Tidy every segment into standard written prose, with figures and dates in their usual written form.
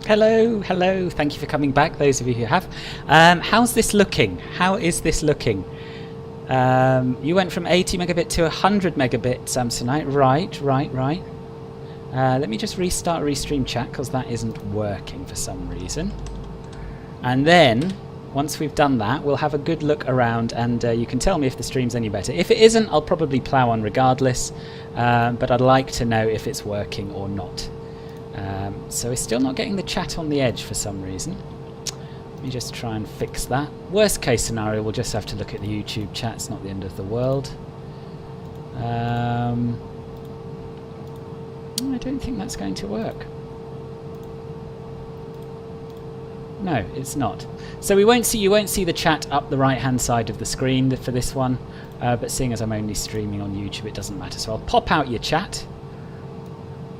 Hello, hello. Thank you for coming back, those of you who have. How's this looking? How is this looking? You went from 80 megabit to 100 megabit, Samsonite. Right. Let me just restart Restream Chat because that isn't working for some reason. And then, once we've done that, we'll have a good look around and you can tell me if the stream's any better. If it isn't, I'll probably plow on regardless, but I'd like to know if it's working or not. So we're still not getting the chat on the edge for some reason. Let me just try and fix that. Worst case scenario, we'll just have to look at the YouTube chat. It's not the end of the world. I don't think that's going to work. No, it's not. So you won't see the chat up the right hand side of the screen for this one, but seeing as I'm only streaming on YouTube, it doesn't matter. So I'll pop out your chat.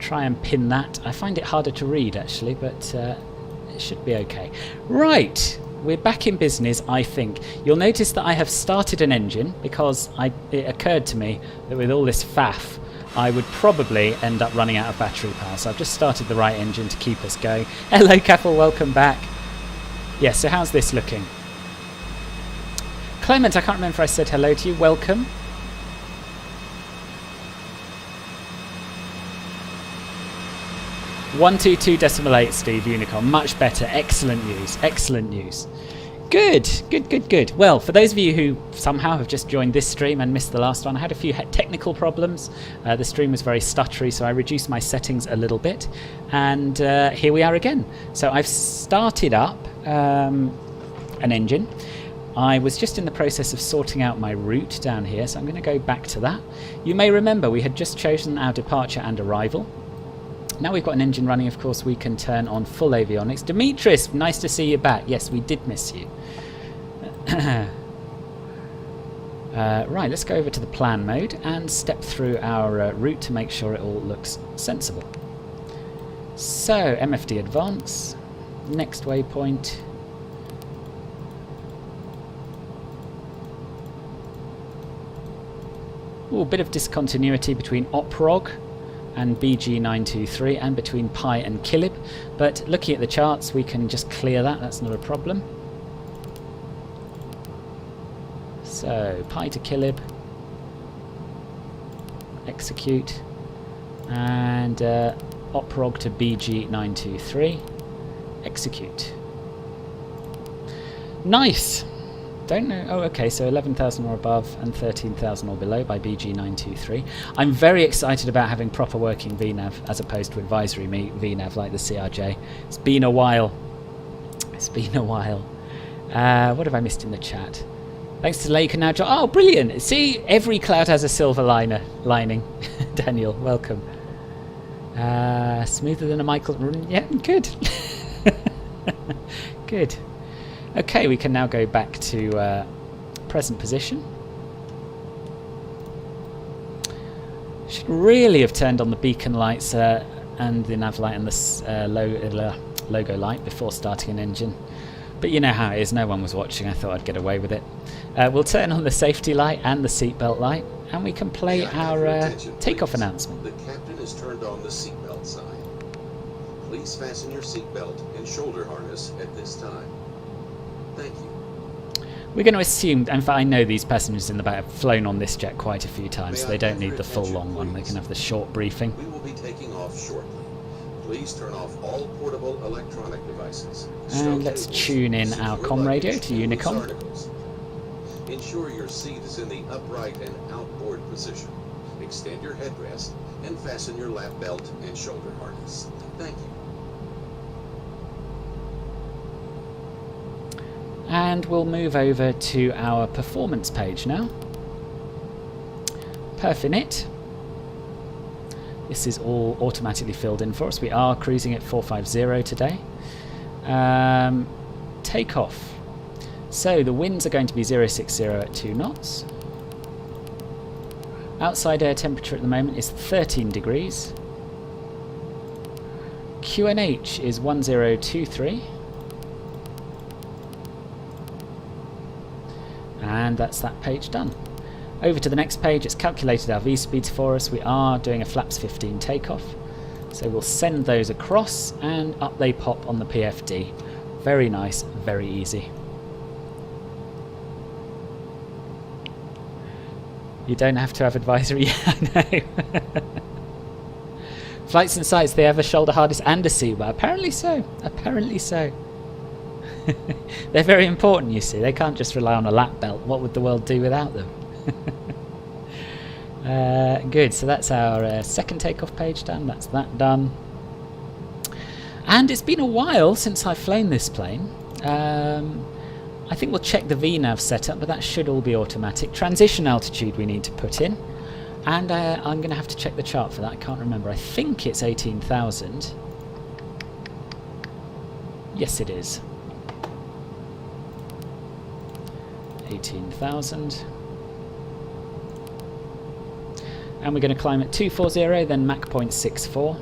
Try and pin that. I find it harder to read actually, but it should be okay. Right, we're back in business, I think. You'll notice that I have started an engine because it occurred to me that with all this faff, I would probably end up running out of battery power. So I've just started the right engine to keep us going. Hello, Caffel, welcome back. Yes, so how's this looking? Clement, I can't remember if I said hello to you. Welcome. .122.8, Steve, Unicorn. Much better. Excellent news. Excellent news. Good. Well, for those of you who somehow have just joined this stream and missed the last one, I had a few technical problems. The stream was very stuttery, so I reduced my settings a little bit. And here we are again. So I've started up an engine. I was just in the process of sorting out my route down here, so I'm going to go back to that. You may remember we had just chosen our departure and arrival. Now we've got an engine running, of course, we can turn on full avionics. Demetris, nice to see you back. Yes, we did miss you. Right, let's go over to the plan mode and step through our route to make sure it all looks sensible. So, MFD advance, next waypoint. Ooh, a bit of discontinuity between OPROG and BG923 and between Pi and Kilib, but looking at the charts we can just clear that, that's not a problem. So Pi to Kilib, execute, and OPROG to BG923, execute. Nice! Don't know. Oh, okay, so 11,000 or above and 13,000 or below by BG923. I'm very excited about having proper working VNAV as opposed to advisory VNAV like the CRJ. It's been a while. It's been a while. What have I missed in the chat? Thanks to Leica now. Oh, brilliant! See, every cloud has a silver lining. Daniel, welcome. Smoother than a Michael. Yeah, good. Good. Okay, we can now go back to present position. Should really have turned on the beacon lights and the nav light and the logo light before starting an engine. But you know how it is, no one was watching, I thought I'd get away with it. We'll turn on the safety light and the seatbelt light, and we can play our takeoff announcement. The captain has turned on the seatbelt sign. Please fasten your seatbelt and shoulder harness at this time. Thank you. We're going to assume, in fact I know these passengers in the back have flown on this jet quite a few times, so they don't need the full long one, they can have the short briefing. We will be taking off shortly. Please turn off all portable electronic devices. And let's tune in our comm radio to Unicom. Ensure your seat is in the upright and outboard position. Extend your headrest and fasten your lap belt and shoulder harness. Thank you. And we'll move over to our performance page now. Perfinit. This is all automatically filled in for us. We are cruising at 450 today. Takeoff. So the winds are going to be 060 at 2 knots. Outside air temperature at the moment is 13 degrees. QNH is 1023. And that's that page done. Over to the next page, it's calculated our V-speeds for us. We are doing a flaps 15 takeoff. So we'll send those across and up they pop on the PFD. Very nice, very easy. You don't have to have advisory. Yeah, no. Flights and sights, they have a shoulder harness and a seat belt. Apparently so. Apparently so. They're very important, you see. They can't just rely on a lap belt. What would the world do without them? Good, so that's our second takeoff page done. That's that done. And it's been a while since I've flown this plane. I think we'll check the VNAV setup, but that should all be automatic. Transition altitude we need to put in. And I'm going to have to check the chart for that. I can't remember. I think it's 18,000. Yes, it is. 18,000. And we're going to climb at 240, then Mach 0.64.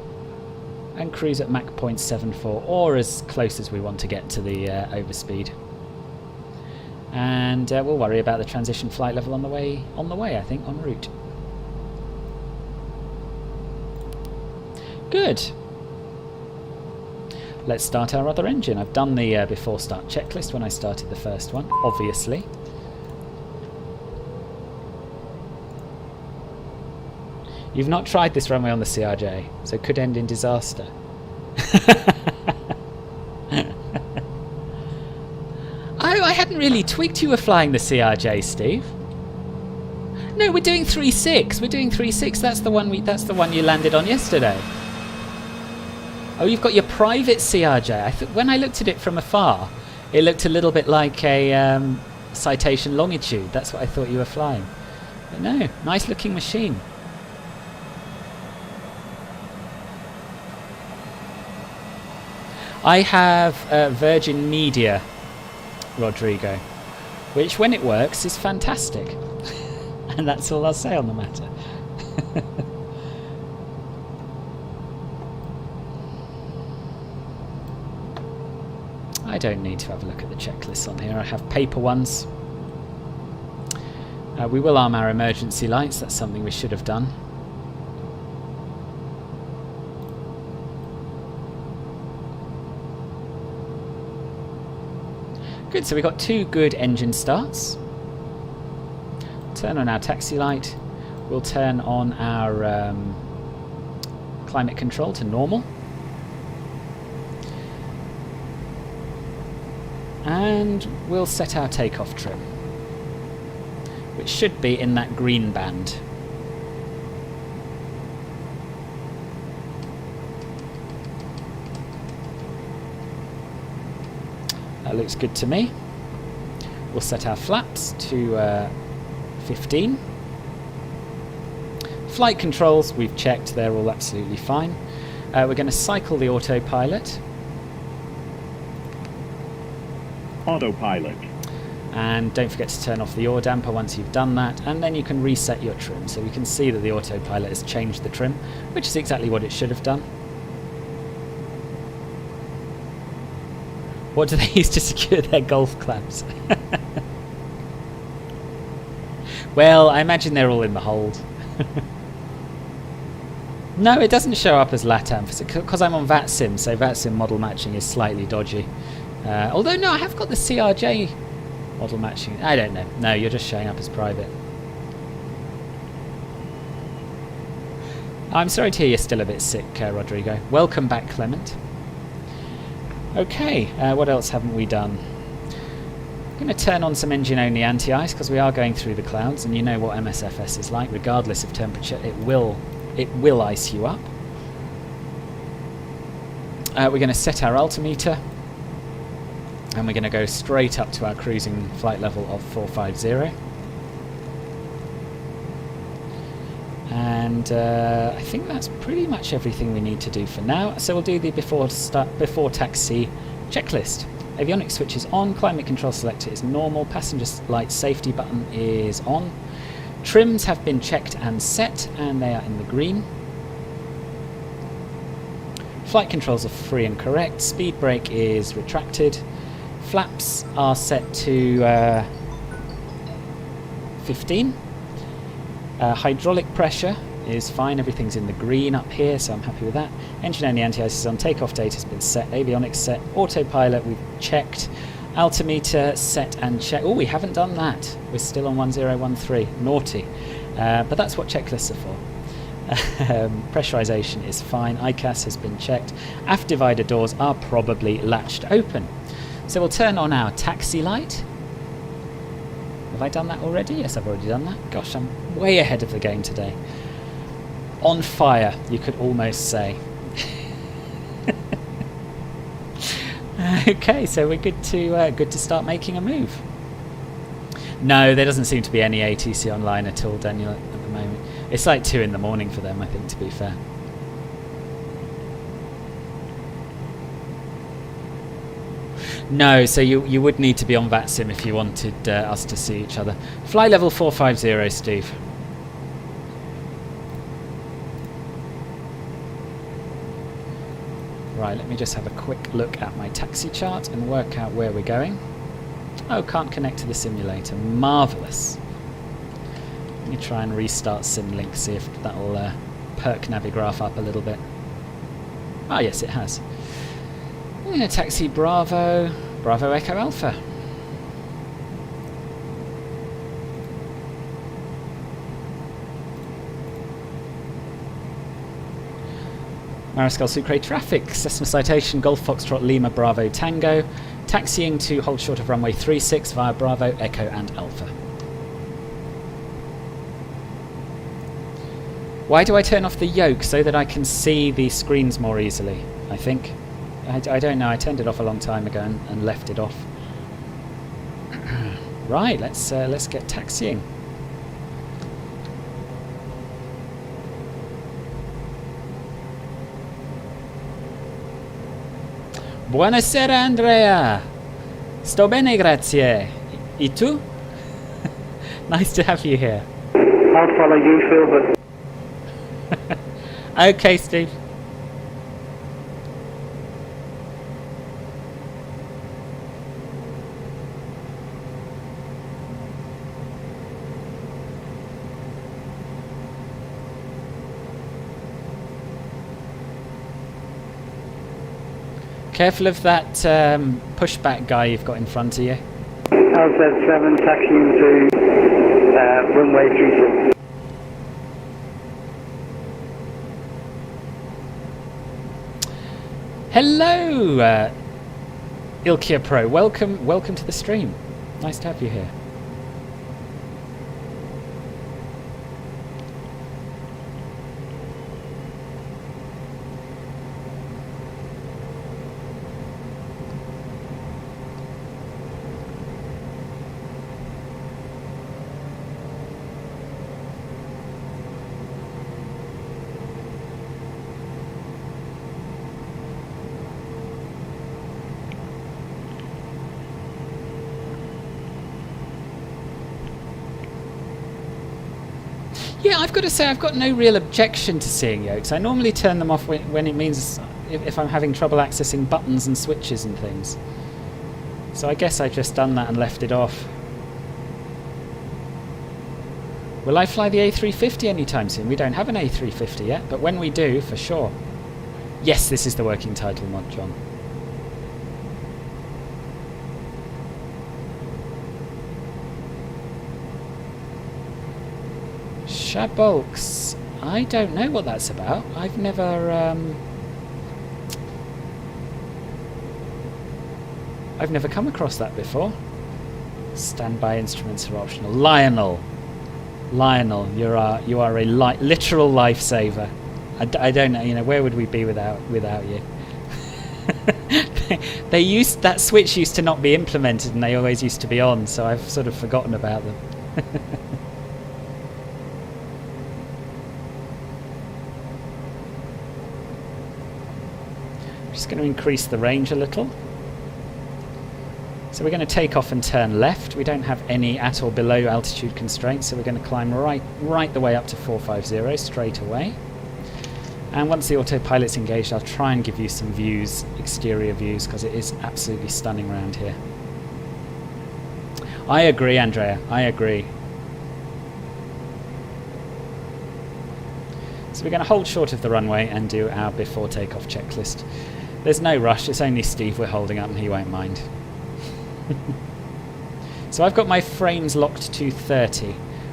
And cruise at Mach 0.74, or as close as we want to get to the overspeed. And we'll worry about the transition flight level on the way, I think, en route. Good. Let's start our other engine. I've done the before start checklist when I started the first one, obviously. You've not tried this runway on the CRJ, so it could end in disaster. Oh, I hadn't really tweaked you were flying the CRJ, Steve. No, we're doing 3.6. We're doing 3.6. That's the one you landed on yesterday. Oh, you've got your private CRJ. When I looked at it from afar, it looked a little bit like a Citation Longitude. That's what I thought you were flying. But no, nice looking machine. I have Virgin Media, Rodrigo, which when it works is fantastic. And that's all I'll say on the matter. I don't need to have a look at the checklists on here. I have paper ones. We will arm our emergency lights. That's something we should have done. Good, so we've got 2 good engine starts. Turn on our taxi light. We'll turn on our climate control to normal. And we'll set our takeoff trim, which should be in that green band. That looks good to me. We'll set our flaps to 15. Flight controls, we've checked, they're all absolutely fine. We're going to cycle the autopilot. Autopilot. And don't forget to turn off the yaw damper once you've done that, and then you can reset your trim. So we can see that the autopilot has changed the trim, which is exactly what it should have done. What do they use to secure their golf clubs? Well, I imagine they're all in the hold. No, it doesn't show up as LATAM because I'm on VATSIM, so VATSIM model matching is slightly dodgy. Although, no, I have got the CRJ model matching. I don't know. No, you're just showing up as private. I'm sorry to hear you're still a bit sick, Rodrigo. Welcome back, Clement. Okay, what else haven't we done? I'm going to turn on some engine-only anti-ice because we are going through the clouds, and you know what MSFS is like. Regardless of temperature, it will ice you up. We're going to set our altimeter, and we're going to go straight up to our cruising flight level of 450. And I think that's pretty much everything we need to do for now. So we'll do the before taxi checklist. Avionics switch is on, climate control selector is normal, passenger light safety button is on. Trims have been checked and set, and they are in the green. Flight controls are free and correct. Speed brake is retracted. Flaps are set to 15. Hydraulic pressure is fine. Everything's in the green up here, so I'm happy with that. Engine only, anti-ice is on. Takeoff date has been set. Avionics set. Autopilot we've checked. Altimeter set and check. Oh, we haven't done that. We're still on 1013. Naughty. But that's what checklists are for. Pressurization is fine. ICAS has been checked. Aft divider doors are probably latched open. So we'll turn on our taxi light. Have I done that already? Yes, I've already done that. Gosh, I'm way ahead of the game today. On fire, you could almost say. Okay, so we're good to start making a move. No, there doesn't seem to be any ATC online at all, Daniel, at the moment. It's like 2 in the morning for them, I think, to be fair. No, so you would need to be on VATSIM if you wanted us to see each other. Fly level 450, Steve. Right, let me just have a quick look at my taxi chart and work out where we're going. Oh, can't connect to the simulator. Marvellous. Let me try and restart SimLink, see if that'll perk Navigraph up a little bit. Ah, yes, it has. Yeah, taxi Bravo. Bravo Echo Alpha. Mariscal Sucre traffic. Cessna Citation, Golf Foxtrot Lima Bravo Tango. Taxiing to hold short of runway 36 via Bravo, Echo and Alpha. Why do I turn off the yoke? So that I can see the screens more easily, I think. I don't know, I turned it off a long time ago and left it off. Right, let's get taxiing. Buonasera Andrea! Sto bene, grazie. E tu? Nice to have you here. I'll follow you, Phil, but... Okay, Steve. Careful of that pushback guy you've got in front of you. LZ7 taxiing to runway 36. Hello, Ilkia Pro. Welcome to the stream. Nice to have you here. Yeah, I've got to say I've got no real objection to seeing yokes. I normally turn them off when it means if I'm having trouble accessing buttons and switches and things. So I guess I've just done that and left it off. Will I fly the A350 anytime soon? We don't have an A350 yet, but when we do, for sure. Yes, this is the working title mod, John. Shabolks. I don't know what that's about. I've never come across that before. Standby instruments are optional. Lionel, you are a literal lifesaver. I don't know. You know, where would we be without you? That switch used to not be implemented, and they always used to be on. So I've sort of forgotten about them. Just going to increase the range a little. So we're going to take off and turn left. We don't have any at or below altitude constraints, so we're going to climb right the way up to 450 straight away. And once the autopilot's engaged, I'll try and give you some views, exterior views, because it is absolutely stunning around here. I agree, Andrea. I agree. So we're going to hold short of the runway and do our before takeoff checklist. There's no rush, it's only Steve we're holding up and he won't mind. So I've got my frames locked to 30,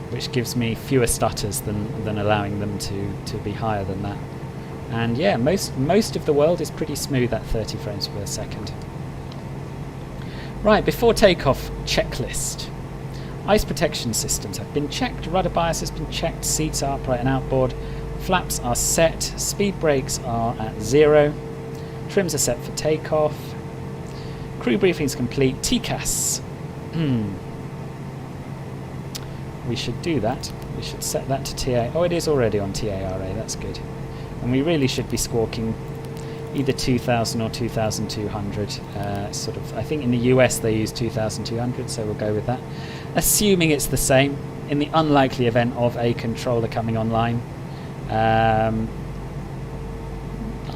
which gives me fewer stutters than allowing them to be higher than that. And yeah, most of the world is pretty smooth at 30 frames per second. Right, before takeoff checklist. Ice protection systems have been checked, rudder bias has been checked, seats are upright and outboard, flaps are set, speed brakes are at 0, trims are set for takeoff, crew briefing's complete, TCAS. We should do that. We should set that to TA. Oh, it is already on TARA, that's good. And we really should be squawking either 2000 or 2200. Sort of. I think in the US they use 2200, so we'll go with that. Assuming it's the same, in the unlikely event of a controller coming online, that'll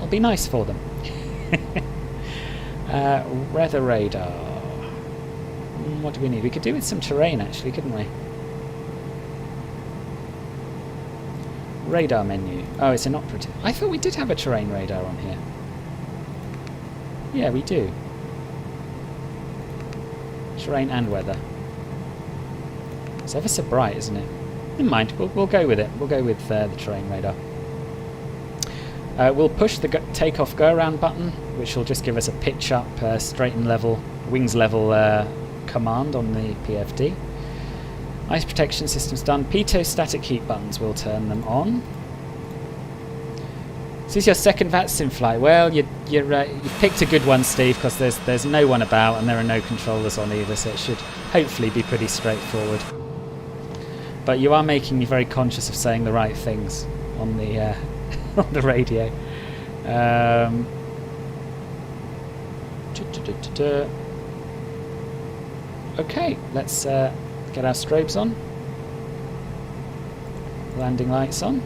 be nice for them. Weather radar. What do we need? We could do with some terrain actually, couldn't we? Radar menu. Oh, it's inoperative. I thought we did have a terrain radar on here. Yeah, we do. Terrain and weather. It's ever so bright, isn't it? Never mind, we'll go with it. We'll go with the terrain radar. We'll push the takeoff go around button, which will just give us a pitch up, straight and level, wings level command on the PFD. Ice protection system's done. Pitot static heat buttons, will turn them on. This is your second VATSIM flight. Well, you picked a good one, Steve, because there's no one about and there are no controllers on either, so it should hopefully be pretty straightforward. But you are making me very conscious of saying the right things on the on the radio. Okay, let's get our strobes on. Landing lights on.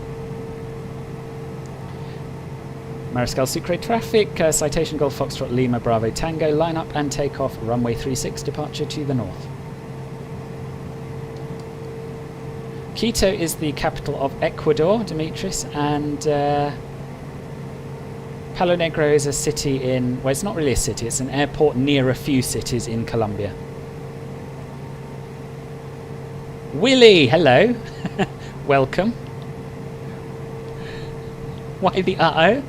Mariscal Sucre traffic, Citation Golf Foxtrot Lima Bravo Tango, line up and take off, runway 36, departure to the north. Quito is the capital of Ecuador, Demetrius, and Palonegro is a city in, well, it's not really a city, it's an airport near a few cities in Colombia. Willie, hello. Welcome. Why the uh-oh?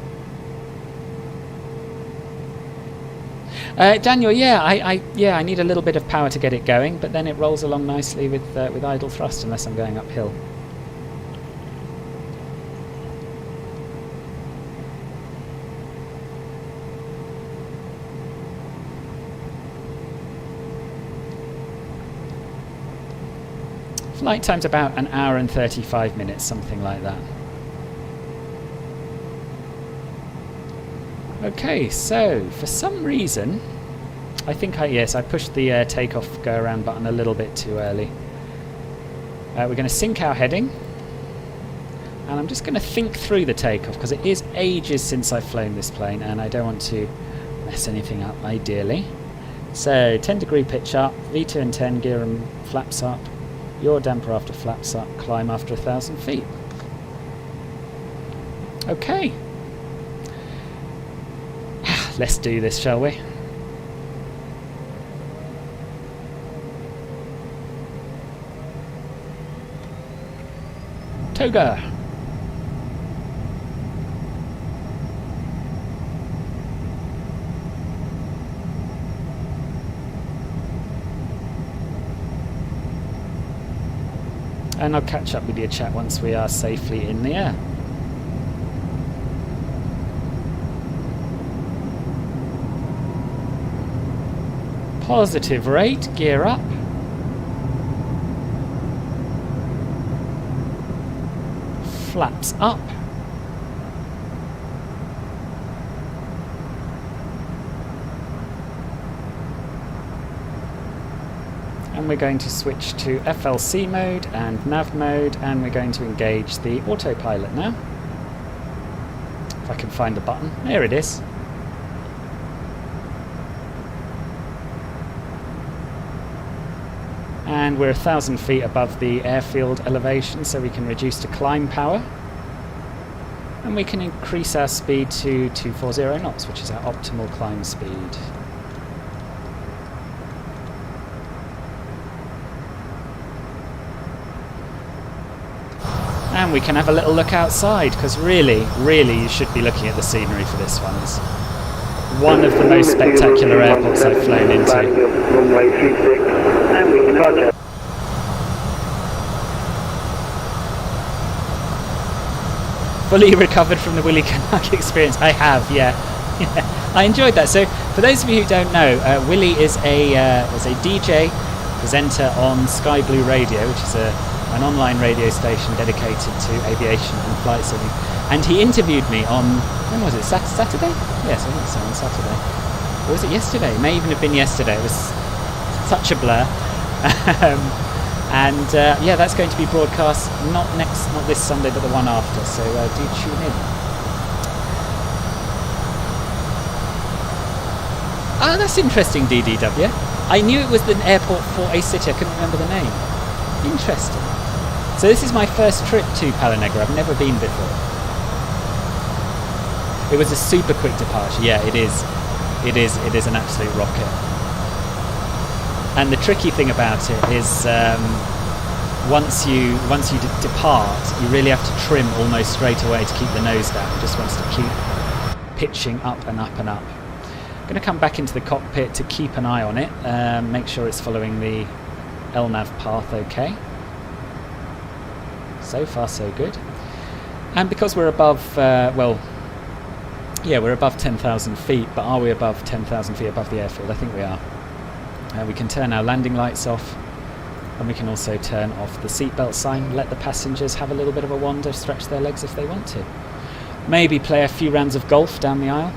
Daniel, yeah, I need a little bit of power to get it going, but then it rolls along nicely with idle thrust unless I'm going uphill. Flight time's about an hour and 35 minutes, something like that. Okay, so for some reason, I think I pushed the takeoff go around button a little bit too early. We're going to sync our heading, and I'm just going to think through the takeoff because it is ages since I've flown this plane, and I don't want to mess anything up ideally. So 10-degree pitch up, V2 and 10, gear and flaps up. Your damper after flaps up, climb after 1,000 feet. Okay. Let's do this, shall we? Toga. And I'll catch up with your chat once we are safely in the air. Positive rate, gear up. Flaps up. And we're going to switch to FLC mode and nav mode, and we're going to engage the autopilot now. If I can find the button. There it is. And we're 1,000 feet above the airfield elevation, so we can reduce to climb power. And we can increase our speed to 240 knots, which is our optimal climb speed. And we can have a little look outside, because really you should be looking at the scenery for this one. It's one of the most spectacular airports I've flown into. Runway 36, and we can roger. Fully recovered from the Willy Canuck experience. I have, yeah. I enjoyed that. So, for those of you who don't know, Willy is a DJ presenter on Sky Blue Radio, which is an online radio station dedicated to aviation and flight simming. And he interviewed me on, when was it, Saturday? Yes, I think so, on Saturday. Or was it yesterday? It may even have been yesterday. It was such a blur. Yeah, that's going to be broadcast not this Sunday, but the one after. So do tune in. Oh, that's interesting, DDW. I knew it was the airport for a city. I couldn't remember the name. Interesting. So this is my first trip to Palonegro. I've never been before. It was a super quick departure. Yeah, it is. It is an absolute rocket. And the tricky thing about it is once you depart, you really have to trim almost straight away to keep the nose down. It just wants to keep pitching up and up and up. I'm going to come back into the cockpit to keep an eye on it, make sure it's following the LNAV path okay. So far so good. And because we're above, we're above 10,000 feet, but are we above 10,000 feet above the airfield? I think we are. We can turn our landing lights off, and we can also turn off the seatbelt sign, let the passengers have a little bit of a wander, stretch their legs if they want to. Maybe play a few rounds of golf down the aisle.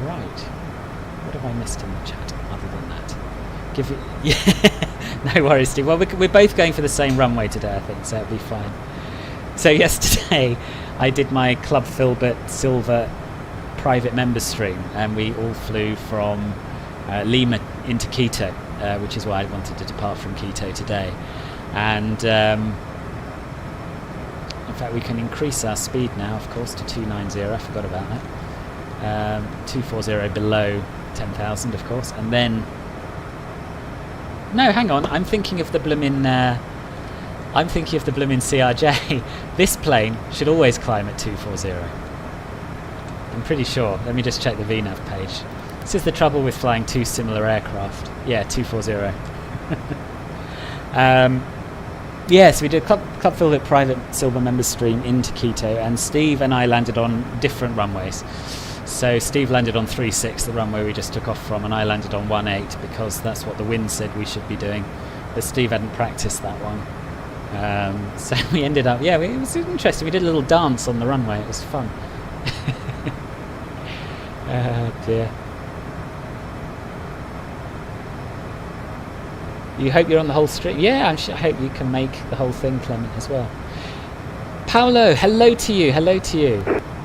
Right. What have I missed in the chat other than that? No worries, Steve. Well, we're both going for the same runway today, I think, so it'll be fine. So yesterday, I did my Club Filbert Silver private member stream, and we all flew from Lima into Quito, which is why I wanted to depart from Quito today. And in fact, we can increase our speed now, of course, to 290. I forgot about that. 240 below 10,000, of course, and then. No, hang on. I'm thinking of the bloomin'. I'm thinking of the bloomin' CRJ. This plane should always climb at 240. I'm pretty sure. Let me just check the VNAV page. This is the trouble with flying two similar aircraft. Yeah, 240. Yes, we did Club Filbert private silver members stream into Quito, and Steve and I landed on different runways. So Steve landed on 36, the runway we just took off from, and I landed on 18 because that's what the wind said we should be doing. But Steve hadn't practiced that one. So we ended up, it was interesting. We did a little dance on the runway. It was fun. Oh dear. You hope you're on the whole stream? Yeah, I hope you can make the whole thing, Clement, as well. Paolo, hello to you. Hello to you.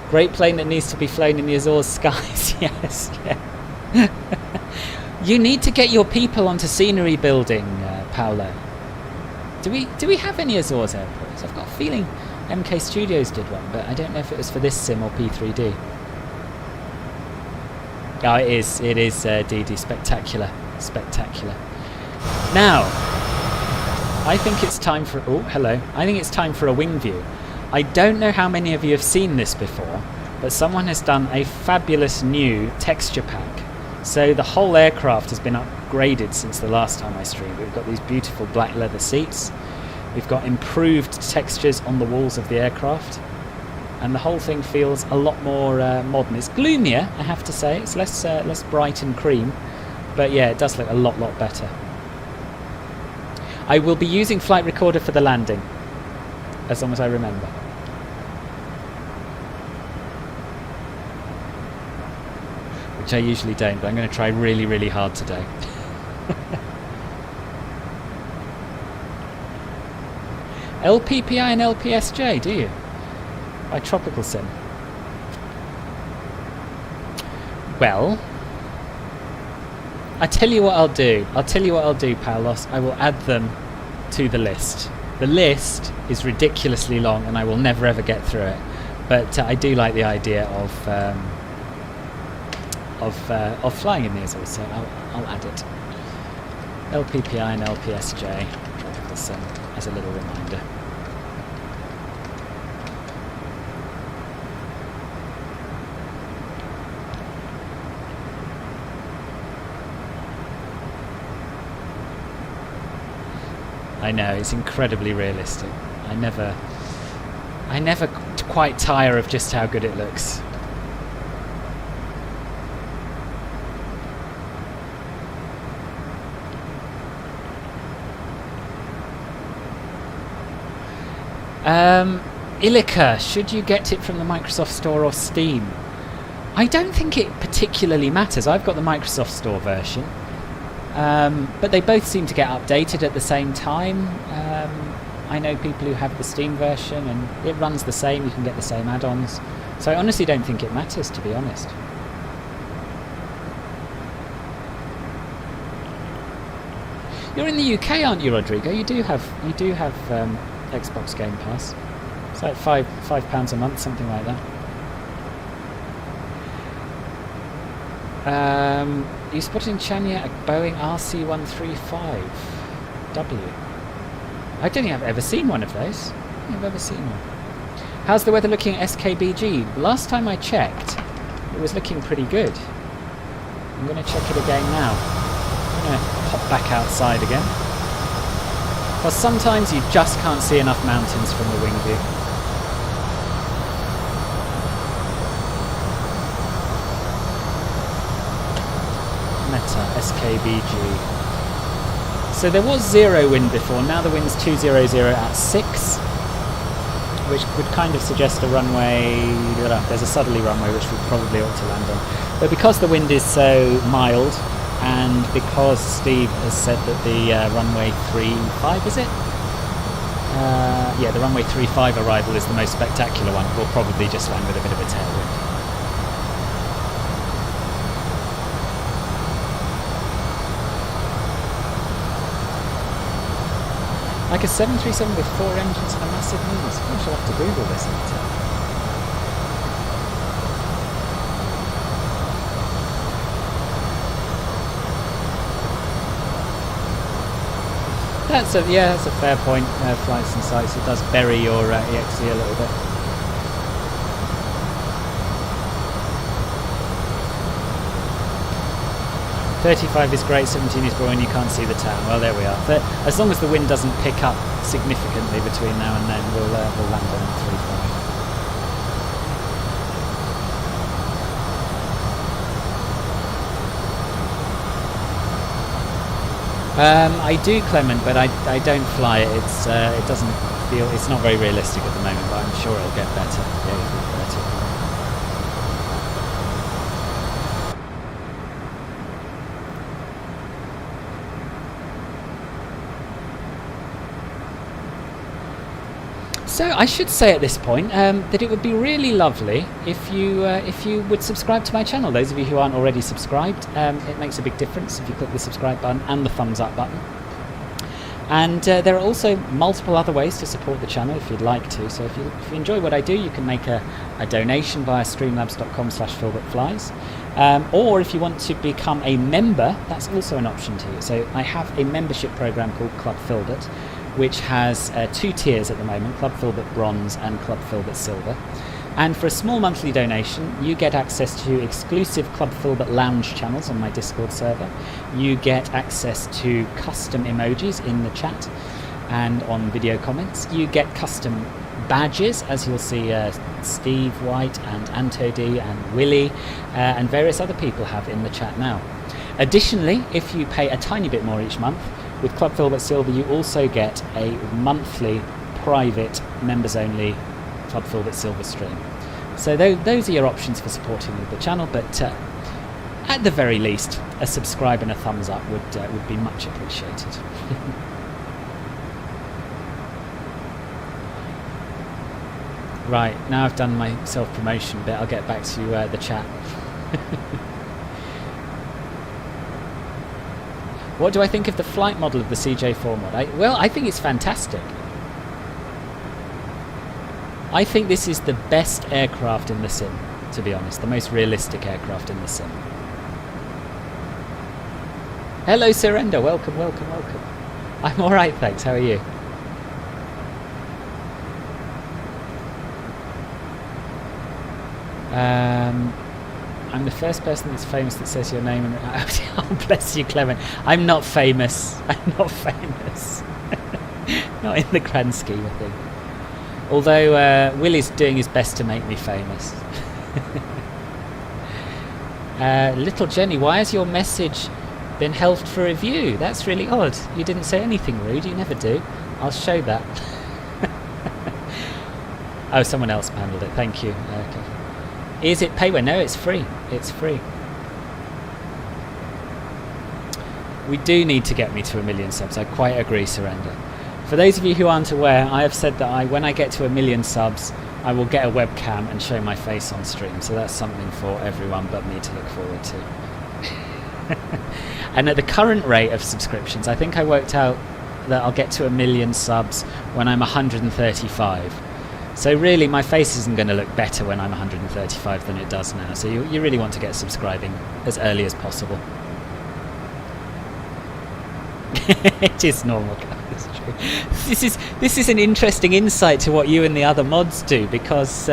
Great plane that needs to be flown in the Azores skies. Yes, yeah. You need to get your people onto scenery building, Paolo. Do we have any Azores airports? I've got a feeling MK Studios did one, but I don't know if it was for this sim or P3D. Oh, it is, DD. Spectacular. Spectacular. Now, I think it's time for... Oh, hello. I think it's time for a wing view. I don't know how many of you have seen this before, but someone has done a fabulous new texture pack. So the whole aircraft has been upgraded since the last time I streamed. We've got these beautiful black leather seats. We've got improved textures on the walls of the aircraft. And the whole thing feels a lot more modern. It's gloomier, I have to say. It's less bright and cream. But yeah, it does look a lot better. I will be using flight recorder for the landing, as long as I remember. Which I usually don't, but I'm going to try really, really hard today. LPPI and LPSJ, do you? By Tropical Sim. Well, I tell you what I'll do. Paulos. I will add them to the list. The list is ridiculously long, and I will never ever get through it. But I do like the idea of flying in these also. I'll add it. LPPI and LPSJ as a little reminder. I know, it's incredibly realistic. I never quite tire of just how good it looks. Ilika, should you get it from the Microsoft Store or Steam? I don't think it particularly matters. I've got the Microsoft Store version. But they both seem to get updated at the same time. I know people who have the Steam version and it runs the same, you can get the same add-ons. So I honestly don't think it matters, to be honest. You're in the UK, aren't you, Rodrigo? You do have Xbox Game Pass. It's like £5 a month, something like that. You spotted in Chania a Boeing RC-135W. I don't think I've ever seen one of those. I don't think I've ever seen one. How's the weather looking at SKBG? Last time I checked, it was looking pretty good. I'm going to check it again now. I'm going to hop back outside again. Because sometimes you just can't see enough mountains from the wing view. Meta, SKBG. So there was 0 wind before, now the wind's 200 at 6, which would kind of suggest a runway, there's a southerly runway which we probably ought to land on. But because the wind is so mild, and because Steve has said that the runway 35, is it? Yeah, the runway 35 arrival is the most spectacular one, we'll probably just land with a bit of a tailwind. Like a 737 with 4 engines and a massive nose. I shall have to Google this later. That's a fair point. Flights and sites, it does bury your EXE a little bit. .35 is great, 17 is boring, you can't see the town. Well, there we are. But as long as the wind doesn't pick up significantly between now and then, we'll land on 35. I do, Clement, but I don't fly it. It doesn't feel, it's not very realistic at the moment, but I'm sure it'll get better. Yeah, it'll get better. So I should say at this point that it would be really lovely if you would subscribe to my channel. Those of you who aren't already subscribed, it makes a big difference if you click the subscribe button and the thumbs up button. And there are also multiple other ways to support the channel if you'd like to. So if you enjoy what I do, you can make a donation via streamlabs.com/filbertflies. Or if you want to become a member, that's also an option to you. So I have a membership program called Club Filbert, which has 2 tiers at the moment, Club Filbert Bronze and Club Filbert Silver. And for a small monthly donation, you get access to exclusive Club Filbert Lounge channels on my Discord server. You get access to custom emojis in the chat and on video comments. You get custom badges, as you'll see Steve White and Anto D and Willie and various other people have in the chat now. Additionally, if you pay a tiny bit more each month, with Club Filbert Silver, you also get a monthly private members-only Club Filbert Silver stream. So those are your options for supporting the channel, but at the very least, a subscribe and a thumbs up would be much appreciated. Right, now I've done my self-promotion bit, I'll get back to the chat. What do I think of the flight model of the CJ4 mod? Well, I think it's fantastic. I think this is the best aircraft in the sim, to be honest. The most realistic aircraft in the sim. Hello, Surrender. Welcome, welcome, welcome. I'm alright, thanks. How are you? I'm the first person that's famous that says your name. And oh, bless you, Clement. I'm not famous. I'm not famous. Not in the grand scheme of things. Although Will is doing his best to make me famous. Little Jenny, why has your message been held for review? That's really odd. You didn't say anything rude. You never do. I'll show that. Oh, someone else handled it. Thank you. Okay. Is it payware? No, it's free. It's free. We do need to get me to 1 million subs. I quite agree, Surrender. For those of you who aren't aware, I have said that when I get to 1 million subs, I will get a webcam and show my face on stream. So that's something for everyone but me to look forward to. And at the current rate of subscriptions, I think I worked out that I'll get to 1 million subs when I'm 135. So really, my face isn't going to look better when I'm 135 than it does now. So you really want to get subscribing as early as possible. It is normal, that's true. This is an interesting insight to what you and the other mods do, because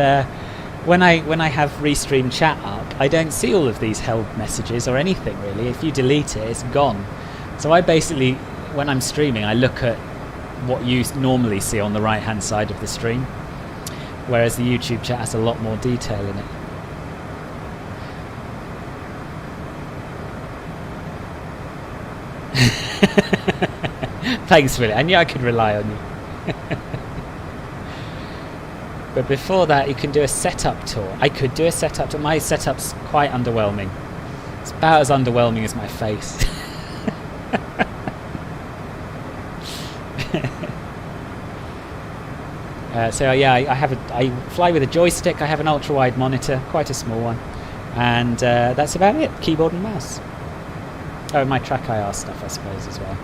when I have Restream chat up, I don't see all of these held messages or anything really. If you delete it, it's gone. So I basically, when I'm streaming, I look at what you normally see on the right hand side of the stream, whereas the YouTube chat has a lot more detail in it. Thanks, Willie. I knew I could rely on you. But before that, you can do a setup tour. I could do a setup tour. My setup's quite underwhelming. It's about as underwhelming as my face. So yeah, I fly with a joystick. I have an ultra-wide monitor, quite a small one, and that's about it. Keyboard and mouse. Oh, my track IR stuff, I suppose, as well.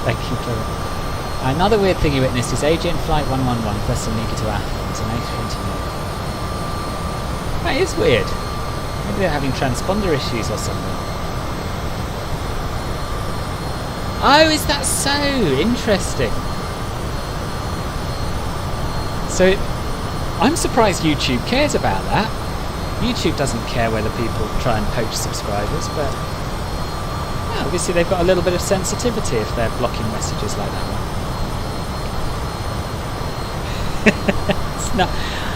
Thank you, Clara. Another weird thing you witnessed is AJ in Flight 111 Thessalonica to Athens on A29. That is weird. Maybe they're having transponder issues or something. Oh, is that so? Interesting. So, I'm surprised YouTube cares about that. YouTube doesn't care whether people try and poach subscribers, but yeah, obviously they've got a little bit of sensitivity if they're blocking messages like that one.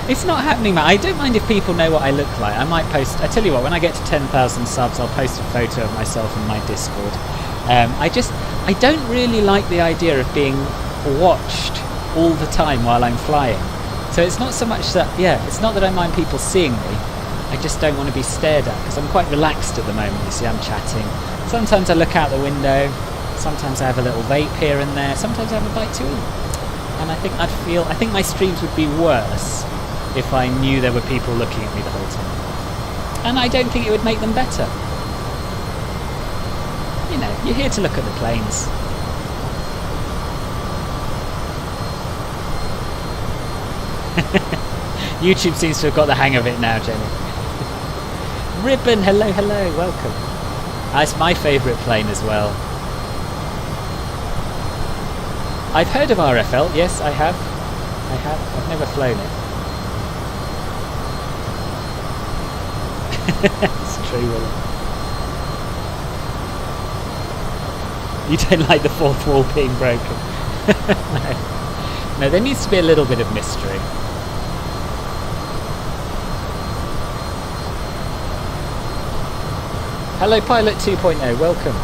It's not happening, man. I don't mind if people know what I look like. I might post. I tell you what, when I get to 10,000 subs, I'll post a photo of myself in my Discord. I don't really like the idea of being watched all the time while I'm flying. So it's not so much that, it's not that I mind people seeing me. I just don't want to be stared at, because I'm quite relaxed at the moment. You see, I'm chatting. Sometimes I look out the window. Sometimes I have a little vape here and there. Sometimes I have a bite to eat. And I think my streams would be worse if I knew there were people looking at me the whole time. And I don't think it would make them better. You know, you're here to look at the planes. YouTube seems to have got the hang of it now, Jenny. Ribbon, hello, welcome. It's my favourite plane as well. I've heard of RFL, yes, I have. I've never flown it. It's true, Willie. You don't like the fourth wall being broken? No, there needs to be a little bit of mystery. Hello, Pilot 2.0, welcome.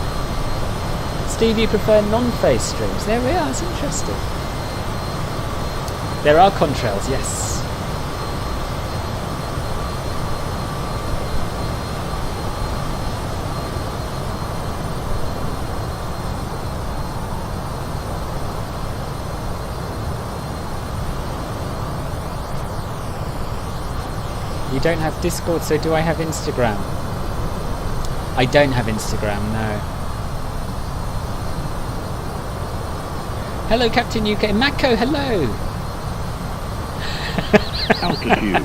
Steve, you prefer non-face streams? There we are, it's interesting. There are contrails, yes. You don't have Discord, so do I have Instagram? I don't have Instagram, no. Hello, Captain UK. Mako, hello! Altitude.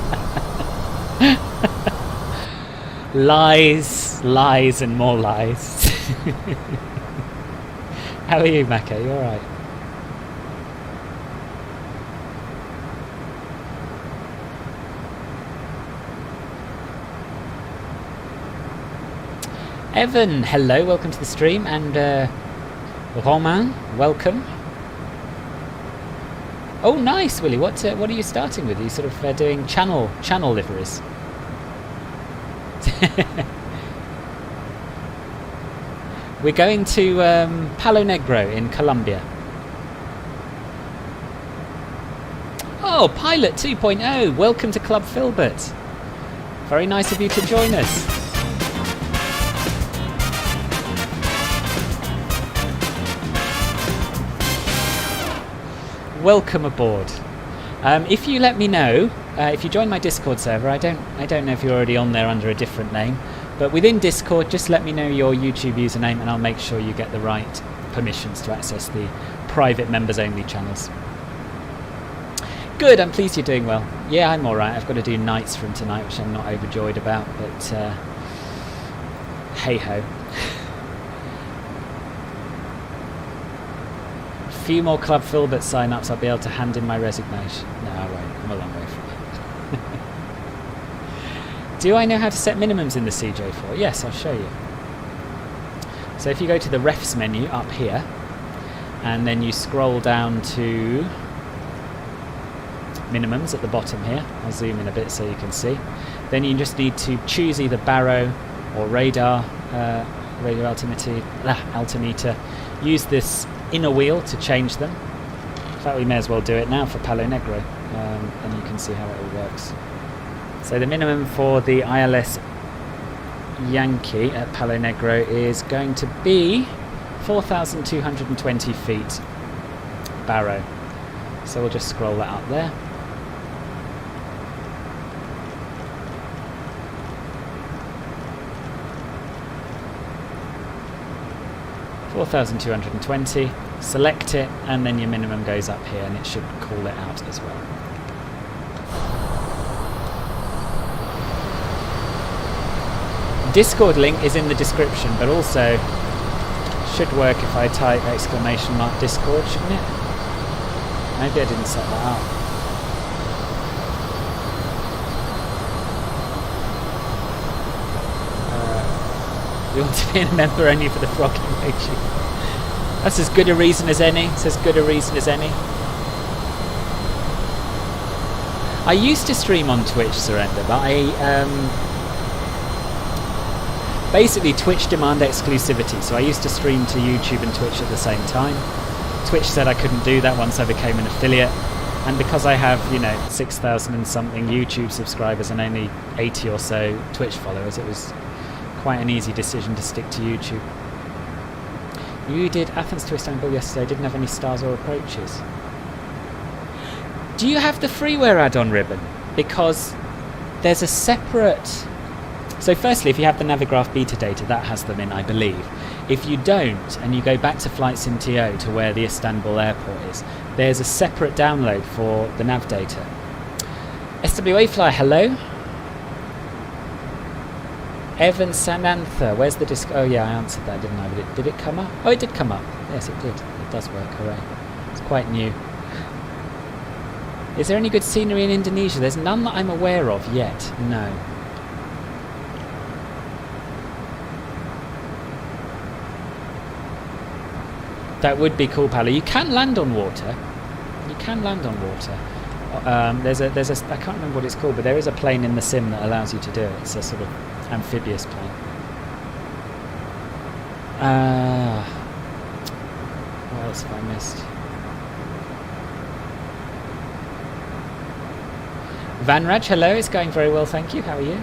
Lies, lies and more lies. How are you, Mako? You alright? Evan, hello, welcome to the stream, and Romain, welcome. Oh, nice, Willie. What are you starting with? Are you sort of doing channel liveries? We're going to Palonegro in Colombia. Oh, Pilot 2.0. Welcome to Club Filbert. Very nice of you to join us. Welcome aboard. If you let me know, if you join my Discord server, I don't know if you're already on there under a different name, but within Discord, just let me know your YouTube username and I'll make sure you get the right permissions to access the private members only channels. Good, I'm pleased you're doing well. Yeah, I'm alright. I've got to do nights from tonight, which I'm not overjoyed about, but hey ho. Few more Club Filbert sign-ups, I'll be able to hand in my resignation. No, I won't. I'm a long way from it. Do I know how to set minimums in the CJ4? Yes, I'll show you. So if you go to the refs menu up here, and then you scroll down to minimums at the bottom here. I'll zoom in a bit so you can see. Then you just need to choose either baro or radar, radio altimeter. Use this inner wheel to change them. In fact, we may as well do it now for Palonegro, and you can see how it all works. So the minimum for the ILS Yankee at Palonegro is going to be 4,220 feet baro. So we'll just scroll that up there. $4,220, select it, and then your minimum goes up here, and it should call it out as well. Discord link is in the description, but also should work if I type !Discord, shouldn't it? Maybe I didn't set that up. You want to be a member only for the frog emoji. That's as good a reason as any. It's as good a reason as any. I used to stream on Twitch, Surrender, but basically Twitch demand exclusivity, so I used to stream to YouTube and Twitch at the same time. Twitch said I couldn't do that once I became an affiliate, and because I have, 6,000 and something YouTube subscribers and only 80 or so Twitch followers, it was quite an easy decision to stick to YouTube. You did Athens to Istanbul yesterday, didn't have any stars or approaches. Do you have the freeware add-on ribbon? Because there's a separate... So firstly, if you have the Navigraph beta data, that has them in, I believe. If you don't, and you go back to FlightSim.to to where the Istanbul airport is, there's a separate download for the nav data. SWA Fly, hello? Evan Sanantha, where's the disc? Oh yeah, I answered that, didn't I? But did it come up? Oh, it did come up. Yes, it did. It does work, hooray. It's quite new. Is there any good scenery in Indonesia? There's none that I'm aware of yet, no. That would be cool, Pally. You can land on water. You can land on water. There's a I can't remember what it's called, but there is a plane in the sim that allows you to do it. It's a sort of amphibious plane. What else have I missed? Van Raj, hello. It's going very well, thank you. How are you?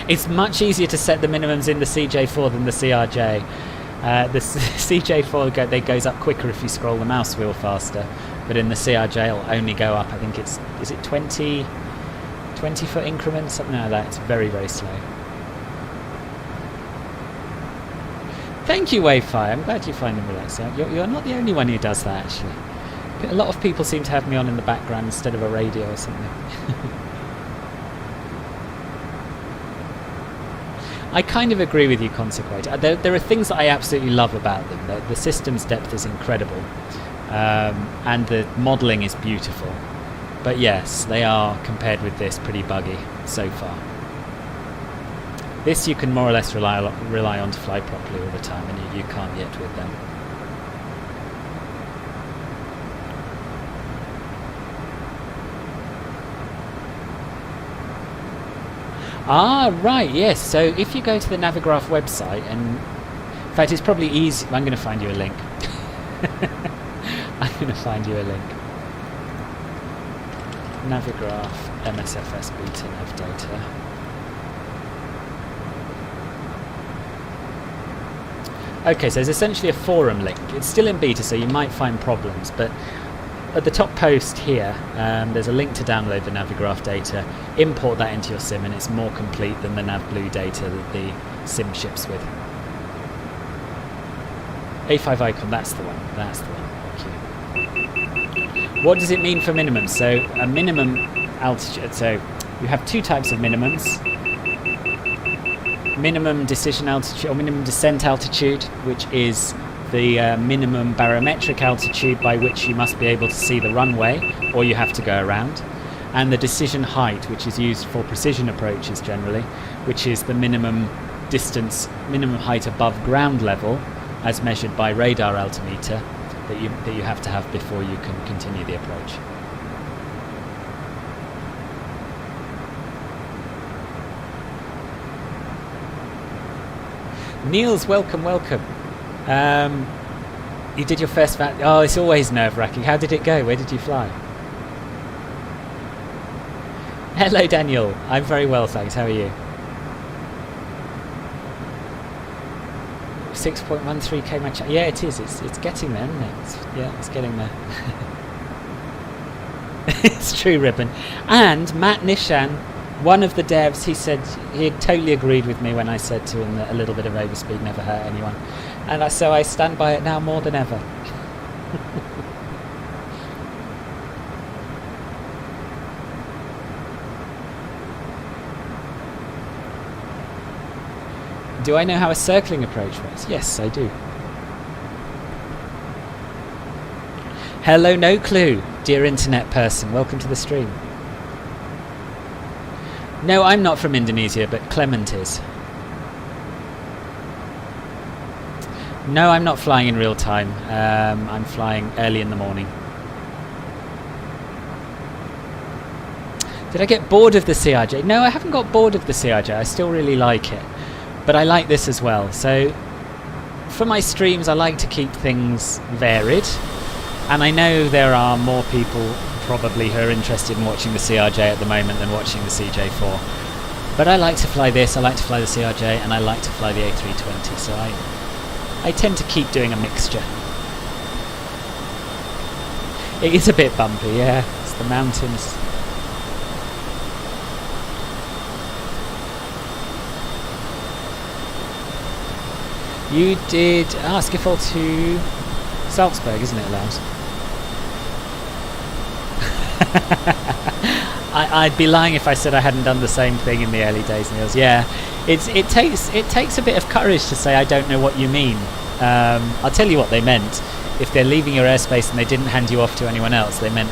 It's much easier to set the minimums in the CJ4 than the CRJ. The CJ4 they goes up quicker if you scroll the mouse wheel faster, but in the CRJ it'll only go up, I think is it 20 foot increments, something like that. It's very, very slow. Thank you, Wayfi. I'm glad you find them relaxing. You're not the only one who does that, actually. A lot of people seem to have me on in the background instead of a radio or something. I kind of agree with you, Consequate. There are things that I absolutely love about them. The system's depth is incredible, and the modelling is beautiful. But yes, they are, compared with this, pretty buggy so far. This you can more or less rely on to fly properly all the time, and you can't yet with them. Ah, right, yes. So if you go to the Navigraph website, and in fact, it's probably easy. I'm going to find you a link. I'm going to find you a link. Navigraph MSFS beta nav data. Okay, so there's essentially a forum link. It's still in beta, so you might find problems, but at the top post here, there's a link to download the Navigraph data, import that into your sim, and it's more complete than the NavBlue data that the sim ships with. A5 icon, that's the one. That's the one. Thank you. What does it mean for minimum? So a minimum altitude. So you have two types of minimums. Minimum decision altitude or minimum descent altitude, which is the minimum barometric altitude by which you must be able to see the runway, or you have to go around, and the decision height, which is used for precision approaches generally, which is the minimum distance, minimum height above ground level, as measured by radar altimeter, that you have to have before you can continue the approach. Niels, welcome. You did your first oh, it's always nerve-wracking. How did it go? Where did you fly? Hello, Daniel. I'm very well, thanks. How are you? 6.13k my chat. Yeah, it is. It's getting there, isn't it? It's getting there. It's true, Ribbon. And Matt Nishan, one of the devs, he said he had totally agreed with me when I said to him that a little bit of overspeed never hurt anyone, and so I stand by it now more than ever. Do I know how a circling approach works? Yes, I do. Hello, no clue, dear internet person. Welcome to the stream. No, I'm not from Indonesia, but Clement is. No, I'm not flying in real time. I'm flying early in the morning. Did I get bored of the CRJ? No, I haven't got bored of the CRJ. I still really like it. But I like this as well. So for my streams, I like to keep things varied. And I know there are more people probably who are interested in watching the CRJ at the moment than watching the CJ4. But I like to fly this, I like to fly the CRJ, and I like to fly the A320. So I tend to keep doing a mixture. It is a bit bumpy, yeah. It's the mountains. You did Schiphol to Salzburg, isn't it, Lars? I'd be lying if I said I hadn't done the same thing in the early days, Niels. Yeah, it takes a bit of courage to say I don't know what you mean. I'll tell you what they meant. If they're leaving your airspace and they didn't hand you off to anyone else, they meant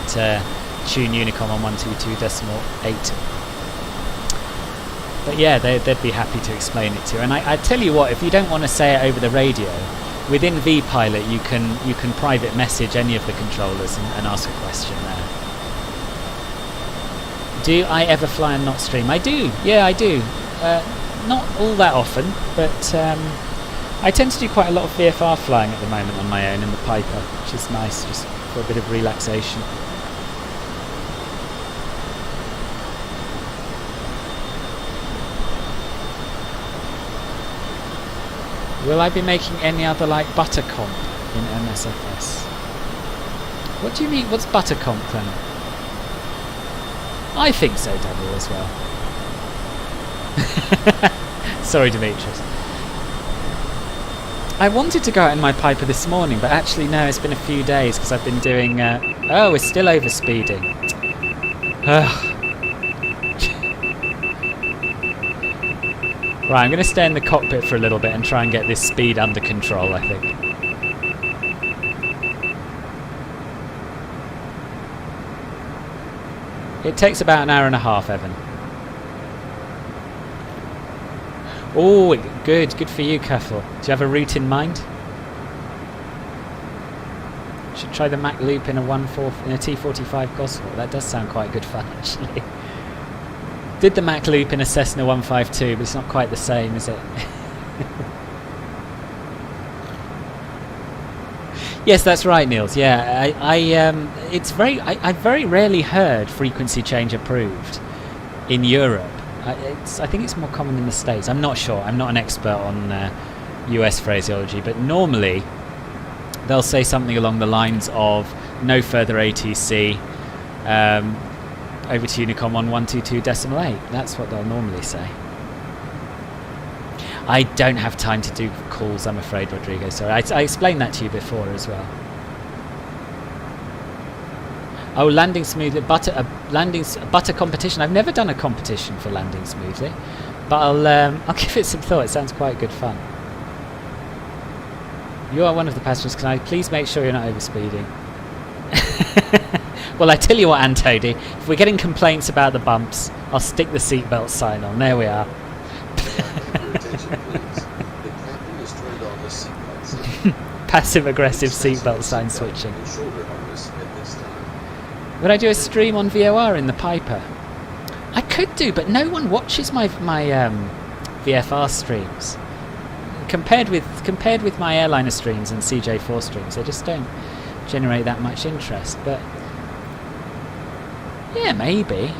tune Unicom on 122.8. But yeah, they'd be happy to explain it to you. And I tell you what, if you don't want to say it over the radio, within vPilot you can private message any of the controllers and ask a question there. Do I ever fly and not stream? I do. Yeah, I do. Not all that often, but I tend to do quite a lot of VFR flying at the moment on my own in the Piper, which is nice, just for a bit of relaxation. Will I be making any other like buttercomp in MSFS? What do you mean? What's buttercomp then? I think so, Daniel, as well. Sorry, Demetrius. I wanted to go out in my Piper this morning, but actually no, it's been a few days because I've been doing... oh, we're still over speeding. Right, I'm going to stay in the cockpit for a little bit and try and get this speed under control, I think. It takes about an hour and a half, Evan. Oh, good for you, Keffel. Do you have a route in mind? Should try the Mac loop in a T45 Gosford. That does sound quite good fun, actually. Did the Mac loop in a Cessna 152, but it's not quite the same, is it? Yes, that's right, Niels. Yeah, I very rarely heard frequency change approved in Europe. I think it's more common in the States. I'm not sure. I'm not an expert on US phraseology, but normally they'll say something along the lines of no further ATC over to Unicom on 122.8. That's what they'll normally say. I don't have time to do calls, I'm afraid, Rodrigo. Sorry, I explained that to you before as well. Oh, landing smoothly, butter competition. I've never done a competition for landing smoothly, but I'll give it some thought. It sounds quite good fun. You are one of the passengers. Can I please make sure you're not overspeeding? Well, I tell you what, Antody, if we're getting complaints about the bumps, I'll stick the seatbelt sign on. There we are. Passive-aggressive seatbelt sign switching. Would I do a stream on VOR in the Piper? I could do, but no one watches my VFR streams. Compared with my airliner streams and CJ4 streams, they just don't generate that much interest. But yeah, maybe.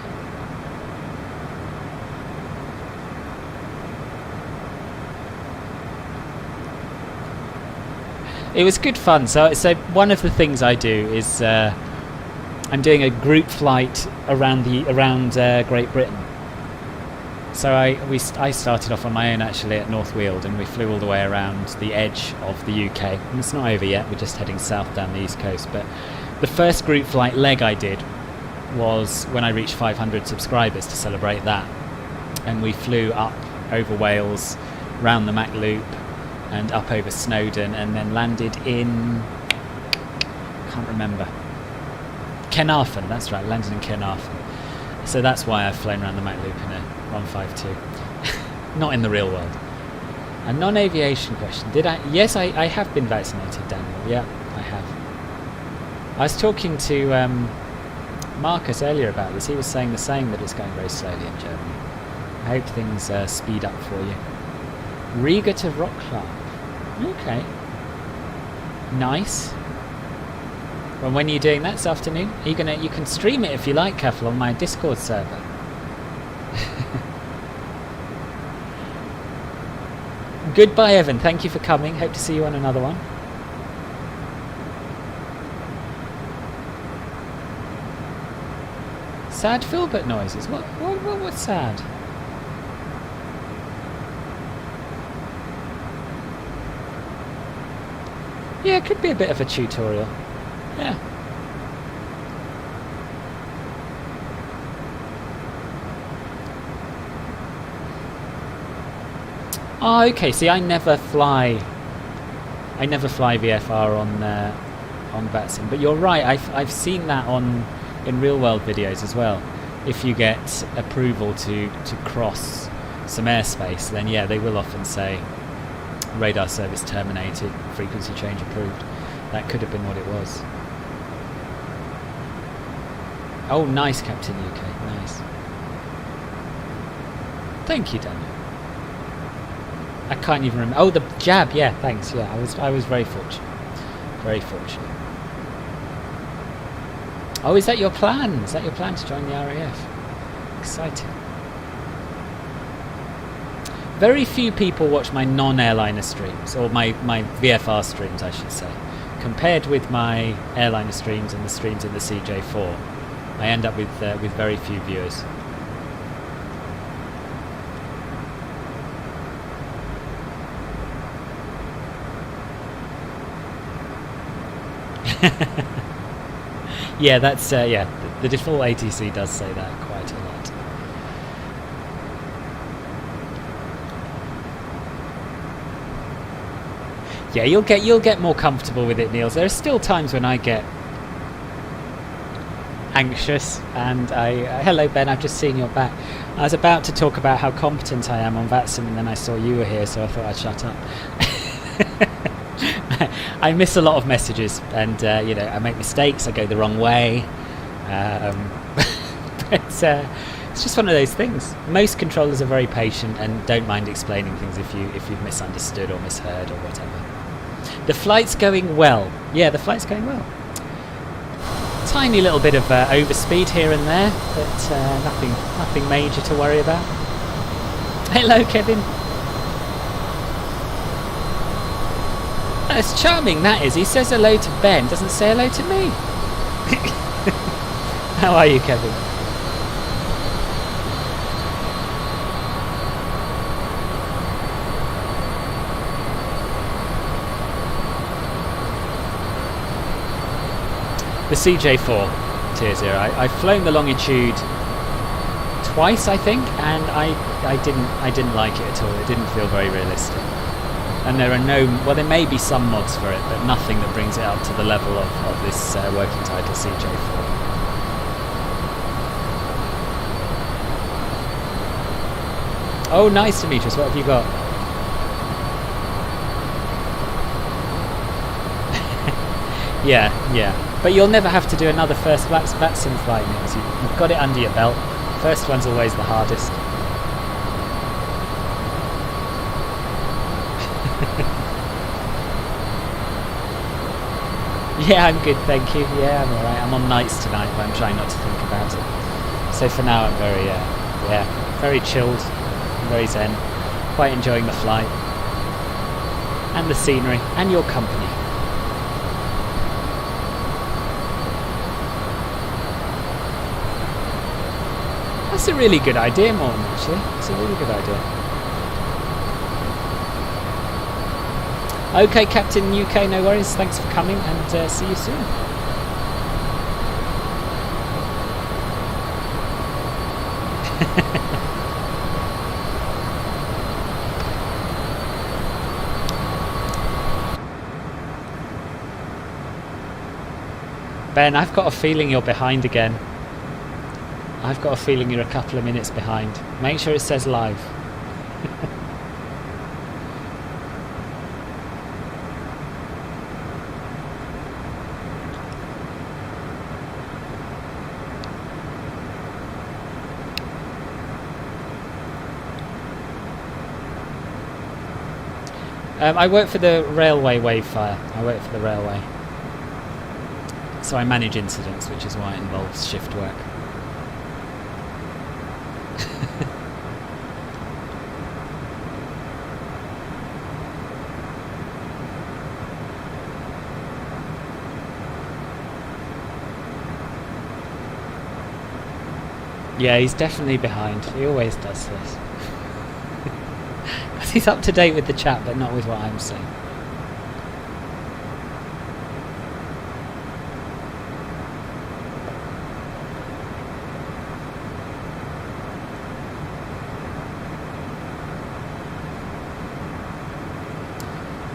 It was good fun. So one of the things I do is I'm doing a group flight around Great Britain. So I started off on my own actually at North Weald, and we flew all the way around the edge of the UK. And it's not over yet. We're just heading south down the east coast. But the first group flight leg I did was when I reached 500 subscribers to celebrate that, and we flew up over Wales, round the Mac Loop, and up over Snowdon, and then landed in... can't remember. Caernarfon, that's right, landed in Caernarfon. So that's why I've flown around the Mac Loop in a 152. Not in the real world. A non-aviation question. Did I... Yes, I have been vaccinated, Daniel. Yeah, I have. I was talking to Marcus earlier about this. He was saying the same, that it's going very slowly in Germany. I hope things speed up for you. Riga to Wrocław. Okay. Nice. Well, when are you doing that this afternoon? Are you can stream it if you like, Keffel, on my Discord server. Goodbye, Evan. Thank you for coming. Hope to see you on another one. Sad Filbert noises. What's sad? Yeah, it could be a bit of a tutorial. Yeah. Oh, okay. See, I never fly VFR on VATSIM. But you're right. I've seen that in real world videos as well. If you get approval to cross some airspace, then yeah, they will often say radar service terminated, frequency change approved. That could have been what it was. Oh, nice, Captain UK. Nice. Thank you, Daniel. I can't even remember. Oh, the jab. Yeah, thanks. Yeah, I was very fortunate. Very fortunate. Oh, is that your plan? Is that your plan to join the RAF? Exciting. Very few people watch my non-airliner streams, or my VFR streams, I should say. Compared with my airliner streams and the streams in the CJ4, I end up with very few viewers. Yeah, that's yeah. The default ATC does say that quite a lot. Yeah, you'll get more comfortable with it, Niels. There are still times when I get anxious, and hello Ben, I've just seen your back. I was about to talk about how competent I am on VATSIM, and then I saw you were here, so I thought I'd shut up. I miss a lot of messages, and you know, I make mistakes, I go the wrong way, but it's just one of those things. Most controllers are very patient and don't mind explaining things if you've misunderstood or misheard or whatever. The flight's going well. Yeah, the flight's going well. Tiny little bit of overspeed here and there, but nothing major to worry about. Hello, Kevin. That's charming, that is. He says hello to Ben, doesn't say hello to me. How are you, Kevin? The CJ4 Tier 0. I've flown the longitude twice, I think, and I didn't like it at all. It didn't feel very realistic. And there may be some mods for it, but nothing that brings it up to the level of this working title CJ4. Oh, nice, Demetrius. What have you got? Yeah. But you'll never have to do another first VATSIM flight, Niels. You've got it under your belt. First one's always the hardest. Yeah, I'm good, thank you. Yeah, I'm alright. I'm on nights tonight, but I'm trying not to think about it. So for now, I'm very chilled, very zen, quite enjoying the flight, and the scenery, and your company. That's a really good idea, Morton, actually. It's a really good idea. Okay, Captain UK, no worries. Thanks for coming, and see you soon. Ben, I've got a feeling you're behind again. I've got a feeling you're a couple of minutes behind. Make sure it says live. I work for the railway Wavefire. I work for the railway. So I manage incidents, which is why it involves shift work. Yeah, he's definitely behind. He always does this. He's up to date with the chat, but not with what I'm saying.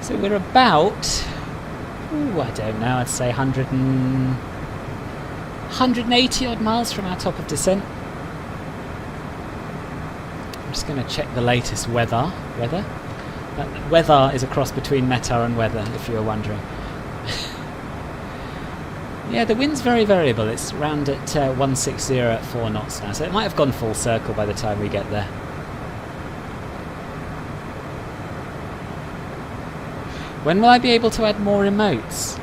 So we're about, I don't know, I'd say 180 odd miles from our top of descent. I'm just going to check the latest weather. Weather is a cross between METAR and weather, if you were wondering. Yeah, the wind's very variable. It's round at 160 at 4 knots now, so it might have gone full circle by the time we get there. When will I be able to add more remotes?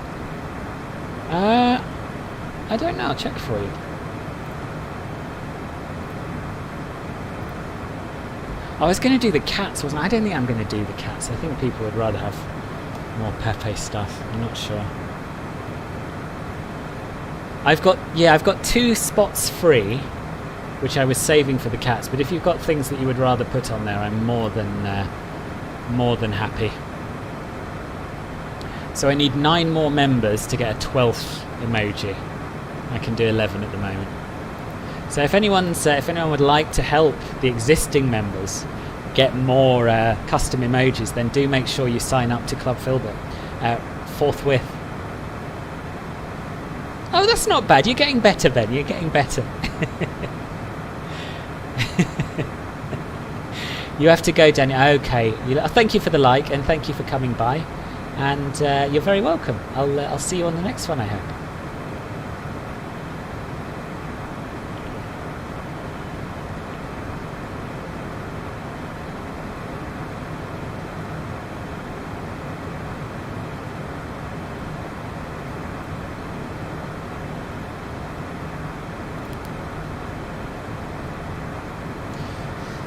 I don't know. I'll check for you. I was going to do the cats, wasn't I? I don't think I'm going to do the cats. I think people would rather have more Pepe stuff. I'm not sure. I've got 2 spots free, which I was saving for the cats. But if you've got things that you would rather put on there, I'm more than happy. So I need 9 more members to get a 12th emoji. I can do 11 at the moment. So if anyone would like to help the existing members get more custom emojis, then do make sure you sign up to Club Filbert forthwith. Oh, that's not bad. You're getting better, Ben. You're getting better. You have to go, Daniel. Okay. Thank you for the like and thank you for coming by. And you're very welcome. I'll see you on the next one, I hope.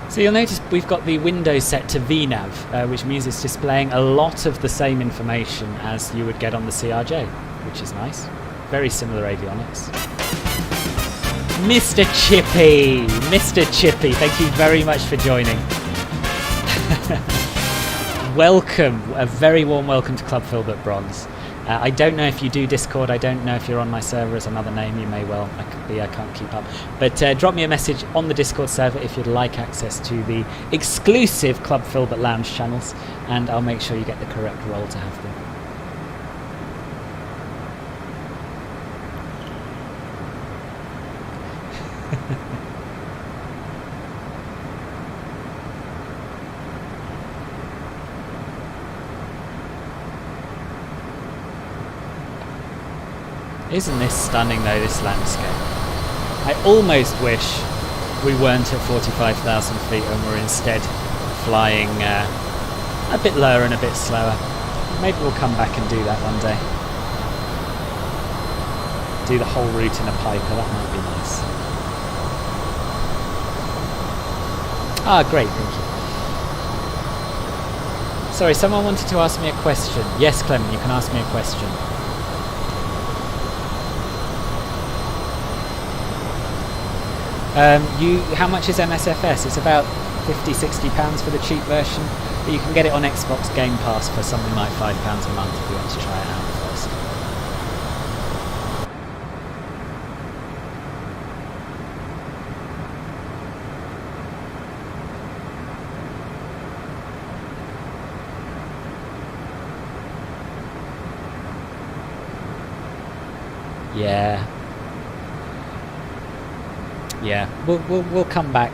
So you'll notice we've got the window set to VNAV, which means it's displaying a lot of the same information as you would get on the CRJ, which is nice. Very similar avionics. Mr. Chippy, thank you very much for joining. Welcome, a very warm welcome to Club Filbert Bronze. I don't know if you do Discord, I don't know if you're on my server as another name, you may well, I could be, I can't keep up. But drop me a message on the Discord server if you'd like access to the exclusive Club Filbert Lounge channels, and I'll make sure you get the correct role to have them. Isn't this stunning though, this landscape? I almost wish we weren't at 45,000 feet and we're instead flying a bit lower and a bit slower. Maybe we'll come back and do that one day. Do the whole route in a Piper, that might be nice. Ah, great, thank you. Sorry, someone wanted to ask me a question. Yes, Clement, you can ask me a question. How much is MSFS? It's about £50–60 for the cheap version, but you can get it on Xbox Game Pass for something like £5 a month if you want to try it out first. Yeah, we'll come back.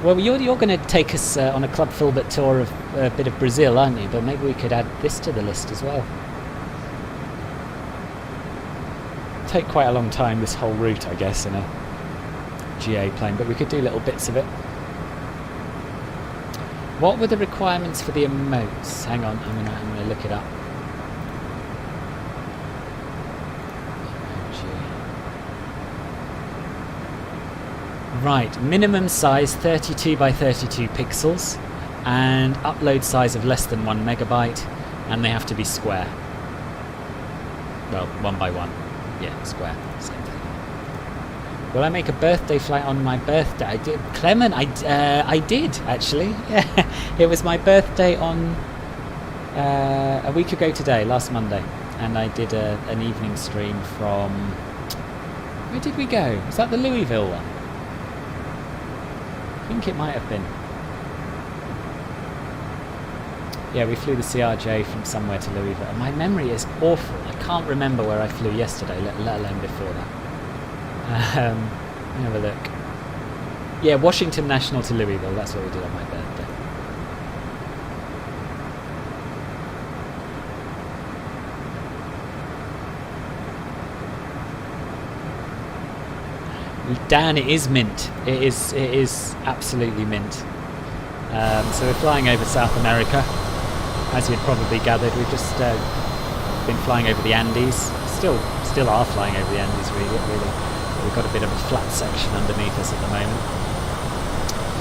Well, you're going to take us on a Club Filbert tour of a bit of Brazil, aren't you? But maybe we could add this to the list as well. Take quite a long time, this whole route, I guess, in a GA plane, but we could do little bits of it. What were the requirements for the emotes? Hang on, I'm gonna look it up. Right, minimum size 32 by 32 pixels and upload size of less than 1 megabyte, and they have to be square. Well, 1 by 1. Yeah, square. Same thing. Will I make a birthday flight on my birthday? I did. Clement, I did actually. Yeah, it was my birthday on a week ago today, last Monday, and I did an evening stream from. Where did we go? Was that the Louisville one? I think it might have been. Yeah, we flew the CRJ from somewhere to Louisville. My memory is awful. I can't remember where I flew yesterday, let alone before that. Let me have a look. Yeah, Washington National to Louisville. That's what we did on my birthday. Dan, it is mint. It is absolutely mint. So we're flying over South America, as you'd probably gathered. We've just been flying over the Andes. Still are flying over the Andes, really. We've got a bit of a flat section underneath us at the moment.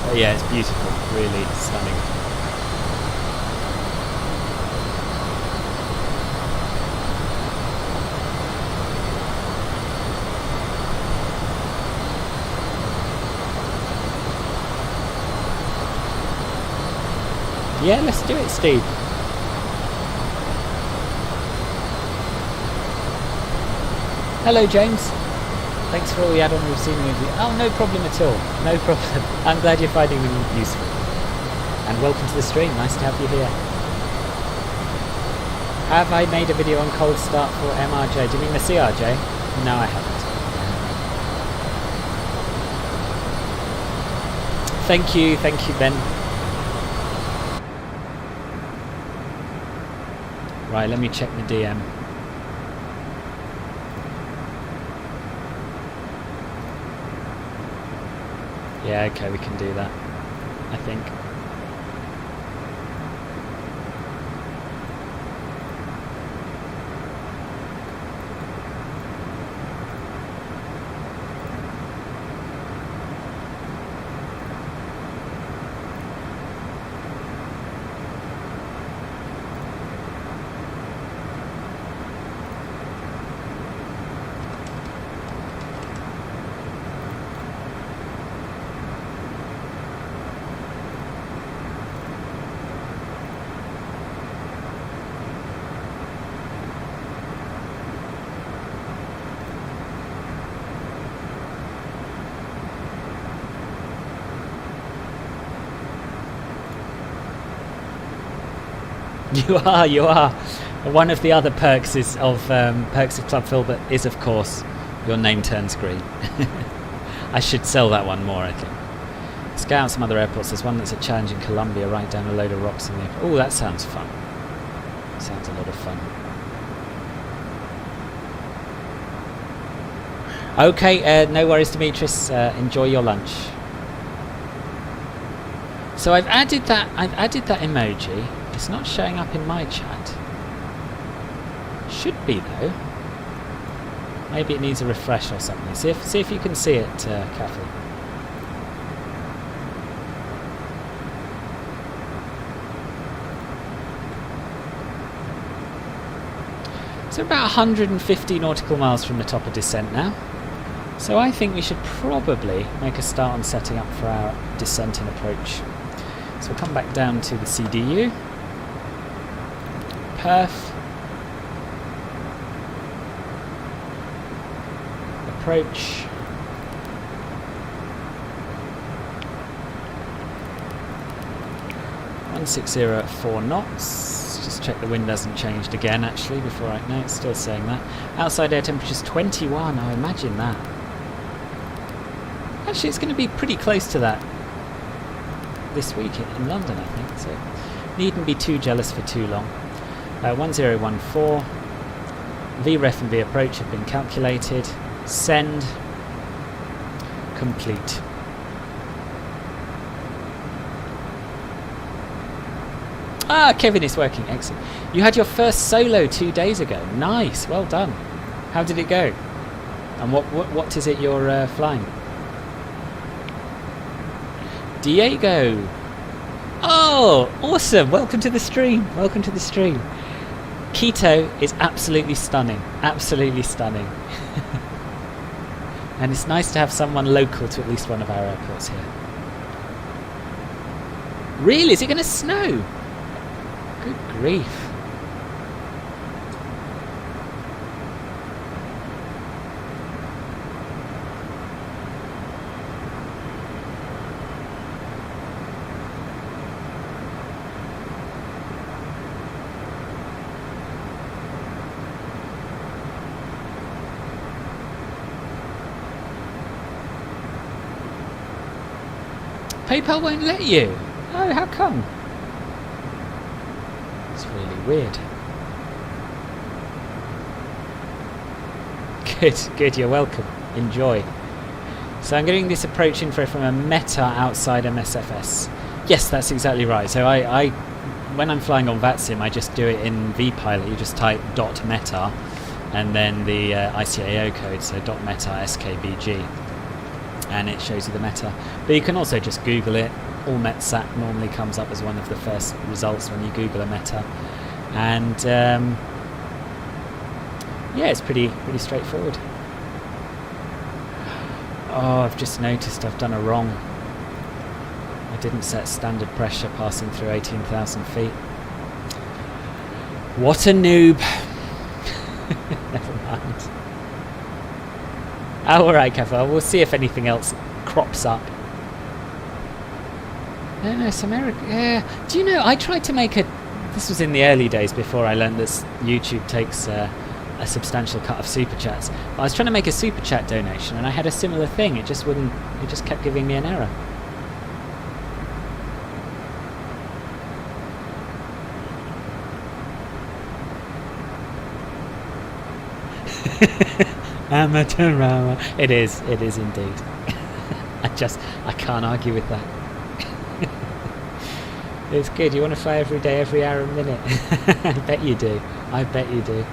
But yeah, it's beautiful, really stunning. Yeah, let's do it, Steve. Hello, James. Thanks for all the add-on we've seen with you. Oh, no problem at all. No problem. I'm glad you're finding them useful. And welcome to the stream. Nice to have you here. Have I made a video on cold start for MRJ? Do you mean the CRJ? No, I haven't. Thank you, Ben. Right, let me check the DM. Yeah, okay, we can do that, I think. You are. One of the other perks is of Club Filbert is, of course, your name turns green. I should sell that one more, I think. Scout some other airports. There's one that's a challenge in Colombia, right down a load of rocks in the airport. Oh, that sounds fun. Sounds a lot of fun. Okay, no worries, Demetrius. Enjoy your lunch. So I've added that emoji. It's not showing up in my chat. Should be though. Maybe it needs a refresh or something. See if you can see it, Kathy. So about 150 nautical miles from the top of descent now. So I think we should probably make a start on setting up for our descent and approach. So we'll come back down to the CDU. Perf. Approach. .160 at 4 knots. Just check the wind hasn't changed again actually before I know it's still saying that. Outside air temperature is 21. Oh, imagine that. Actually, it's going to be pretty close to that this week in London, I think. So needn't be too jealous for too long. 1014. VREF and V approach have been calculated. Send. Complete. Ah, Kevin is working. Excellent. You had your first solo 2 days ago. Nice. Well done. How did it go? And what is it you're flying? Diego. Oh, awesome. Welcome to the stream. Welcome to the stream. Quito is absolutely stunning. Absolutely stunning. And it's nice to have someone local to at least one of our airports here. Really? Is it going to snow? Good grief. PayPal won't let you. Oh, how come? It's really weird. Good, you're welcome. Enjoy. So I'm getting this approach info from a Meta outside MSFS. Yes, that's exactly right. So I when I'm flying on VATSIM, I just do it in vPilot. You just type .meta and then the ICAO code, so .meta SKBG. and it shows you the meta. But you can also just Google it. All Metsat normally comes up as one of the first results when you Google a meta, and yeah, it's pretty straightforward. Oh, I've just noticed I've done a wrong. I didn't set standard pressure passing through 18,000 feet. What a noob. Never mind. Oh, alright, Kevin. We'll see if anything else crops up. No, it's America. Yeah. Do you know, I tried to make a... This was in the early days before I learned that YouTube takes a substantial cut of super chats. But I was trying to make a super chat donation, and I had a similar thing. It just wouldn't... It just kept giving me an error. Amateur. It is indeed. I can't argue with that. It's good. You want to fly every day, every hour and minute. I bet you do. I bet you do.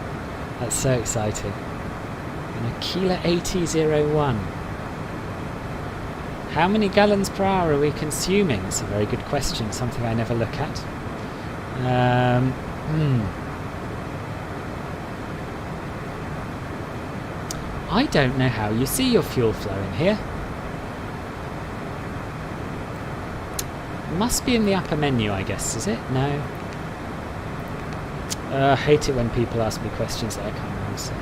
That's so exciting. And Aquila AT-01. How many gallons per hour are we consuming? It's a very good question. Something I never look at. I don't know how you see your fuel flow in here. It must be in the upper menu, I guess, is it? No. I hate it when people ask me questions that I can't answer.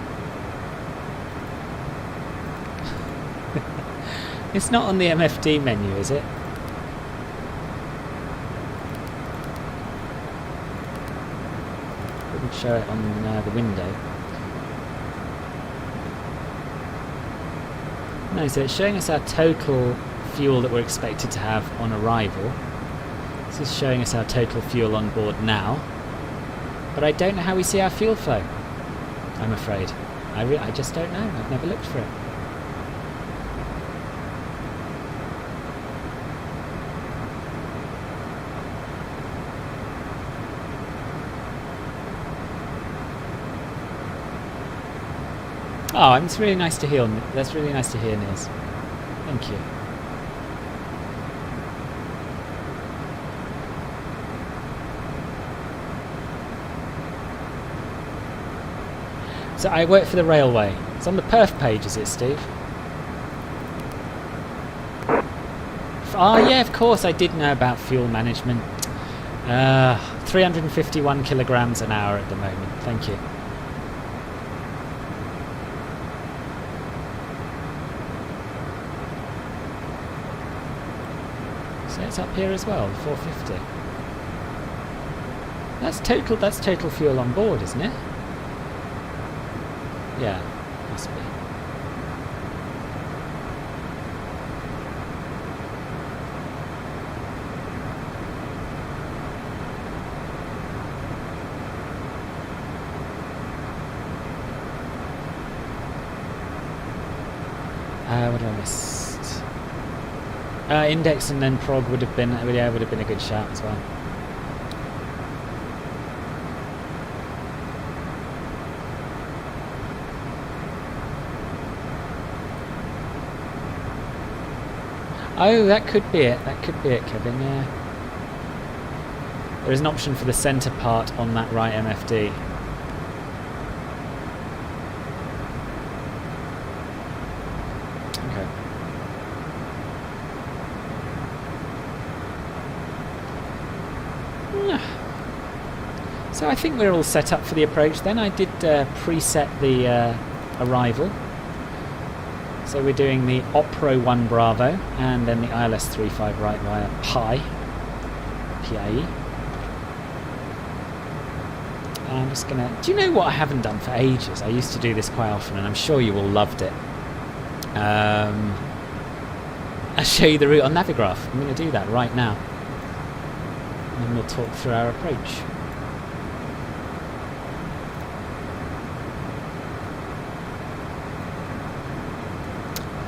It's not on the MFD menu, is it? Wouldn't show it on the window. No, so it's showing us our total fuel that we're expected to have on arrival. This is showing us our total fuel on board now. But I don't know how we see our fuel flow, I'm afraid. I just don't know. I've never looked for it. Oh, it's really nice to hear. That's really nice to hear, Niz. Thank you. So I work for the railway. It's on the perf page, is it, Steve? Oh yeah, of course I did know about fuel management. 351 kilograms an hour at the moment. Thank you. So it's up here as well, 450. That's total fuel on board, isn't it? Yeah, must be. What have I missed? Index and then prog would have been a good shout as well. Oh, that could be it. That could be it, Kevin, yeah. There is an option for the centre part on that right MFD. Okay. So I think we're all set up for the approach then. I did preset the arrival. So we're doing the Opro 1 Bravo and then the ILS 35 right via PIE. I'm just gonna... Do you know what I haven't done for ages? I used to do this quite often and I'm sure you all loved it. I'll show you the route on Navigraph. I'm going to do that right now. And then we'll talk through our approach.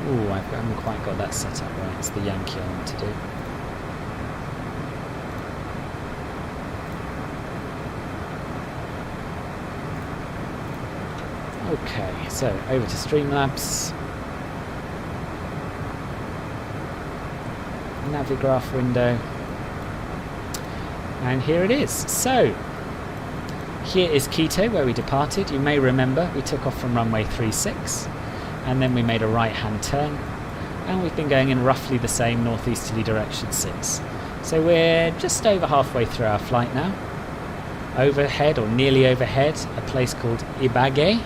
Ooh, I haven't quite got that set up right. It's the Yankee I want to do. Okay, so over to Streamlabs. Navigraph window. And here it is. So, here is Quito, where we departed. You may remember we took off from runway 36, and then we made a right-hand turn, and we've been going in roughly the same northeasterly direction since. So we're just over halfway through our flight now. Overhead, or nearly overhead, a place called Ibagué.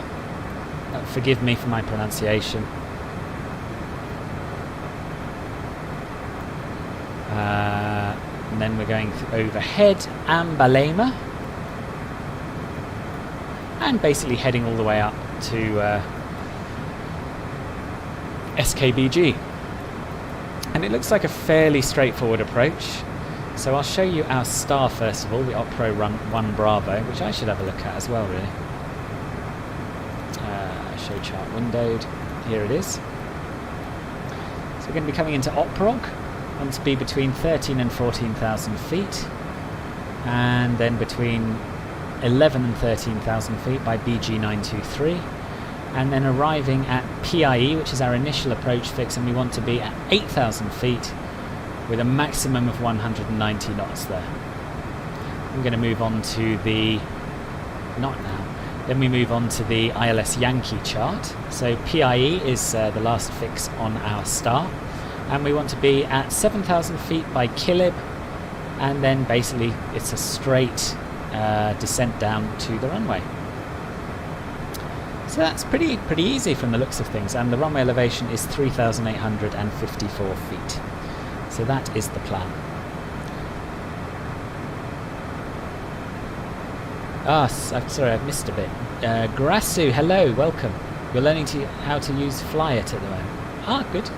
Forgive me for my pronunciation. And then we're going overhead Ambalema, and basically heading all the way up to SKBG. And it looks like a fairly straightforward approach. So I'll show you our star first of all, the Opero Run 1 Bravo, which I should have a look at as well, really. Show chart windowed. Here it is. So we're going to be coming into Oprog. Want to be between 13 and 14,000 feet, and then between 11 and 13,000 feet by BG923, and then arriving at PIE, which is our initial approach fix, and we want to be at 8,000 feet with a maximum of 190 knots there. I'm going to move on to the... not now. Then we move on to the ILS Yankee chart. So PIE is the last fix on our star. And we want to be at 7,000 feet by Kilib, and then basically it's a straight descent down to the runway. So that's pretty easy from the looks of things, and the runway elevation is 3,854 feet. So that is the plan. Sorry, I've missed a bit. Grasu, hello, welcome. You're learning how to use Flyit at the moment. Good.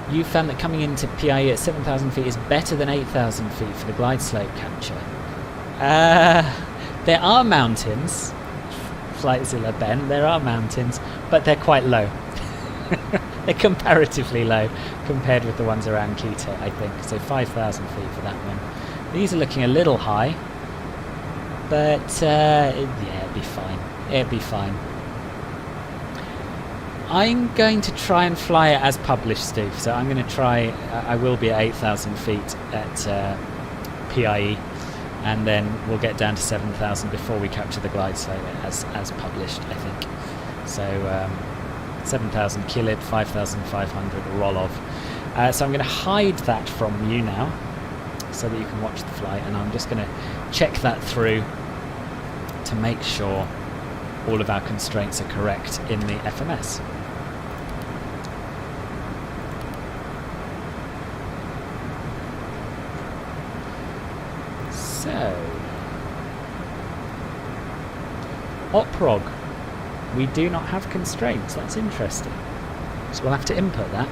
You found that coming into PIE at 7,000 feet is better than 8,000 feet for the glide slope capture. There are mountains, Flightzilla Ben, there are mountains, but they're quite low. They're comparatively low compared with the ones around Quito, I think. So 5,000 feet for that one. These are looking a little high, but yeah, it'd be fine. It'd be fine. I'm going to try and fly it as published, Steve. So I'm going to try. I will be at 8,000 feet at PIE, and then we'll get down to 7,000 before we capture the glide slope as published, I think. So 7,000 Kilib, 5,500 Rolov. So I'm going to hide that from you now, so that you can watch the flight, and I'm just going to check that through to make sure all of our constraints are correct in the FMS. So, Oprog, we do not have constraints. That's interesting. So we'll have to input that.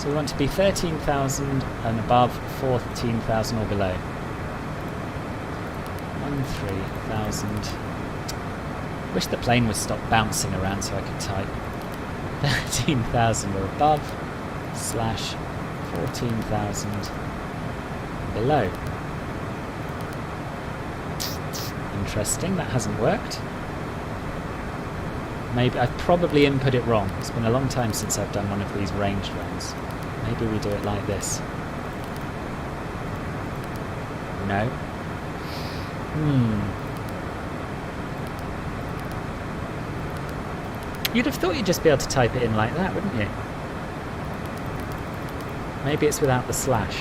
So we want to be 13,000 and above, 14,000 or below. 13,000. Wish the plane would stop bouncing around so I could type 13,000 or above / 14,000 below. Interesting, that hasn't worked. Maybe I've probably input it wrong. It's been a long time since I've done one of these ranged runs. Maybe we do it like this. No. You'd have thought you'd just be able to type it in like that, wouldn't you? Maybe it's without the slash.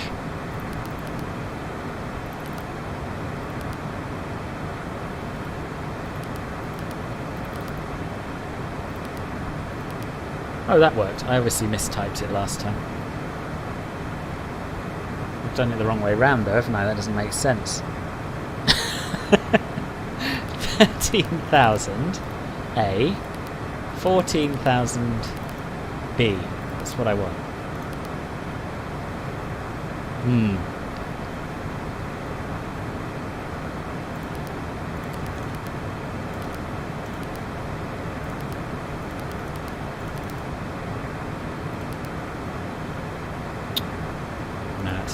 Oh, that worked. I obviously mistyped it last time. I've done it the wrong way round though, haven't I? That doesn't make sense. 13,000 A, 14,000 B. That's what I want.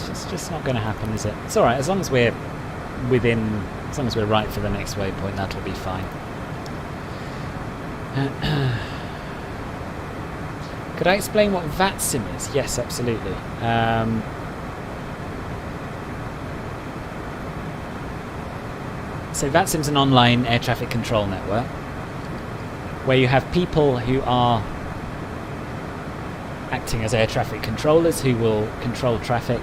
It's just not going to happen, is it? It's alright, as long as we're within, as long as we're right for the next waypoint, that'll be fine. Could I explain what VATSIM is? Yes, absolutely. So VATSIM is an online air traffic control network where you have people who are acting as air traffic controllers who will control traffic,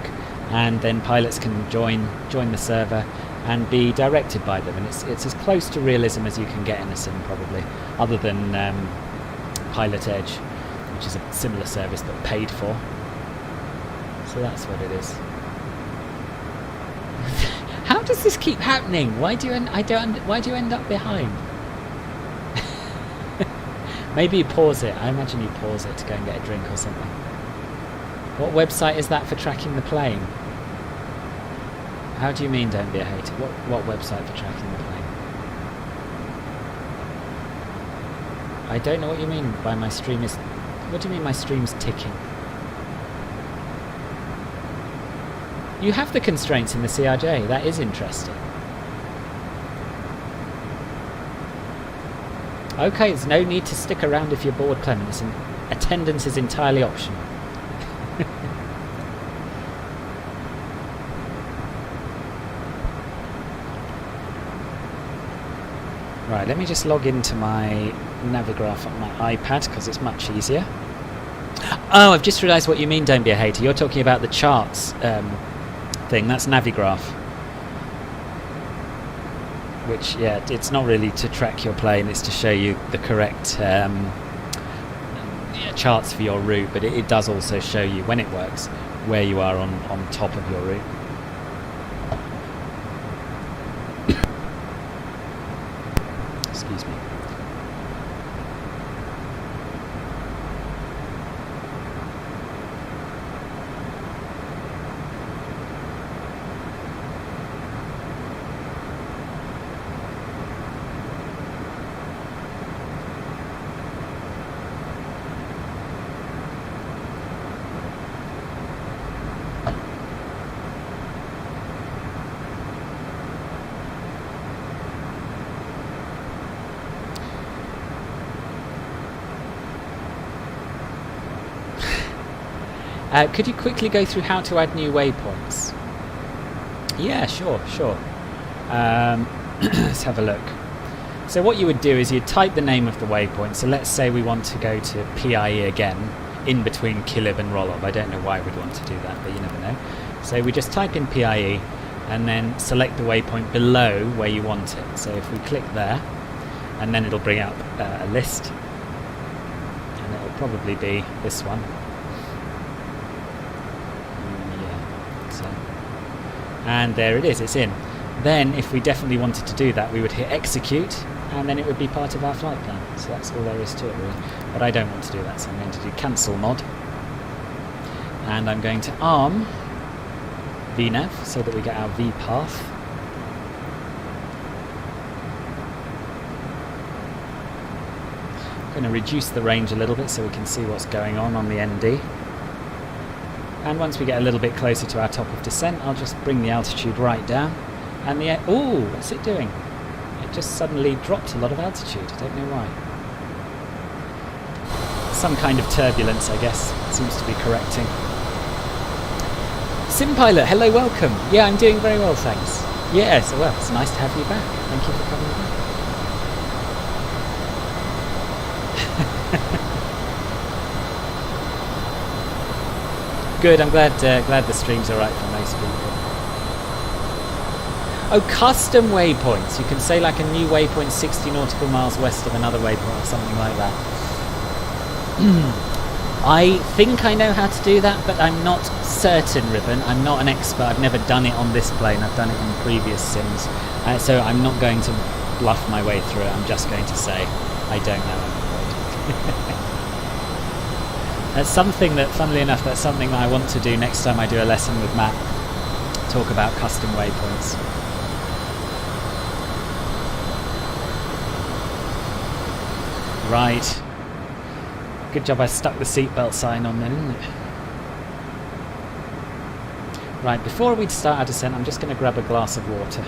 and then pilots can join the server and be directed by them. And it's as close to realism as you can get in a sim, probably, other than Pilot Edge, which is a similar service but paid for. So that's what it is. How does this keep happening? Why do you end up behind? Maybe you pause it. I imagine you pause it to go and get a drink or something. What website is that for tracking the plane? How do you mean don't be a hater? What website for tracking the plane? I don't know what you mean by my stream is... What do you mean my stream's ticking? You have the constraints in the CRJ. That is interesting. Okay, there's no need to stick around if you're bored, Clement. Attendance is entirely optional. Right, let me just log into my Navigraph on my iPad because it's much easier. Oh, I've just realised what you mean, don't be a hater. You're talking about the charts thing. That's Navigraph. Which, yeah, it's not really to track your plane, it's to show you the correct charts for your route, but it does also show you, when it works, where you are on top of your route. Excuse me. Could you quickly go through how to add new waypoints? Yeah, sure. Let's have a look. So what you would do is you'd type the name of the waypoint. So let's say we want to go to PIE again, in between Kilib and Rolov. I don't know why we'd want to do that, but you never know. So we just type in PIE and then select the waypoint below where you want it. So if we click there, and then it'll bring up a list, and it'll probably be this one. And there it is, it's in. Then if we definitely wanted to do that, we would hit execute, and then it would be part of our flight plan. So that's all there is to it, really. But I don't want to do that, so I'm going to do cancel mod, and I'm going to arm VNav so that we get our V path. I'm going to reduce the range a little bit so we can see what's going on the ND. And once we get a little bit closer to our top of descent, I'll just bring the altitude right down. And the ooh, what's it doing? It just suddenly dropped a lot of altitude. I don't know why. Some kind of turbulence, I guess. It seems to be correcting. Simpilot, hello, welcome. Yeah, I'm doing very well, thanks. Yes, well, it's nice to have you back. Thank you for coming back. Good, I'm glad the stream's alright for most people. Oh, custom waypoints. You can say like a new waypoint 60 nautical miles west of another waypoint or something like that. I think I know how to do that, but I'm not certain, Ribbon. I'm not an expert. I've never done it on this plane. I've done it in previous sims. So I'm not going to bluff my way through it. I'm just going to say I don't know. That's something that, funnily enough, that's something that I want to do next time I do a lesson with Matt. Talk about custom waypoints. Right. Good job I stuck the seatbelt sign on then, isn't it? Right, before we start our descent, I'm just going to grab a glass of water.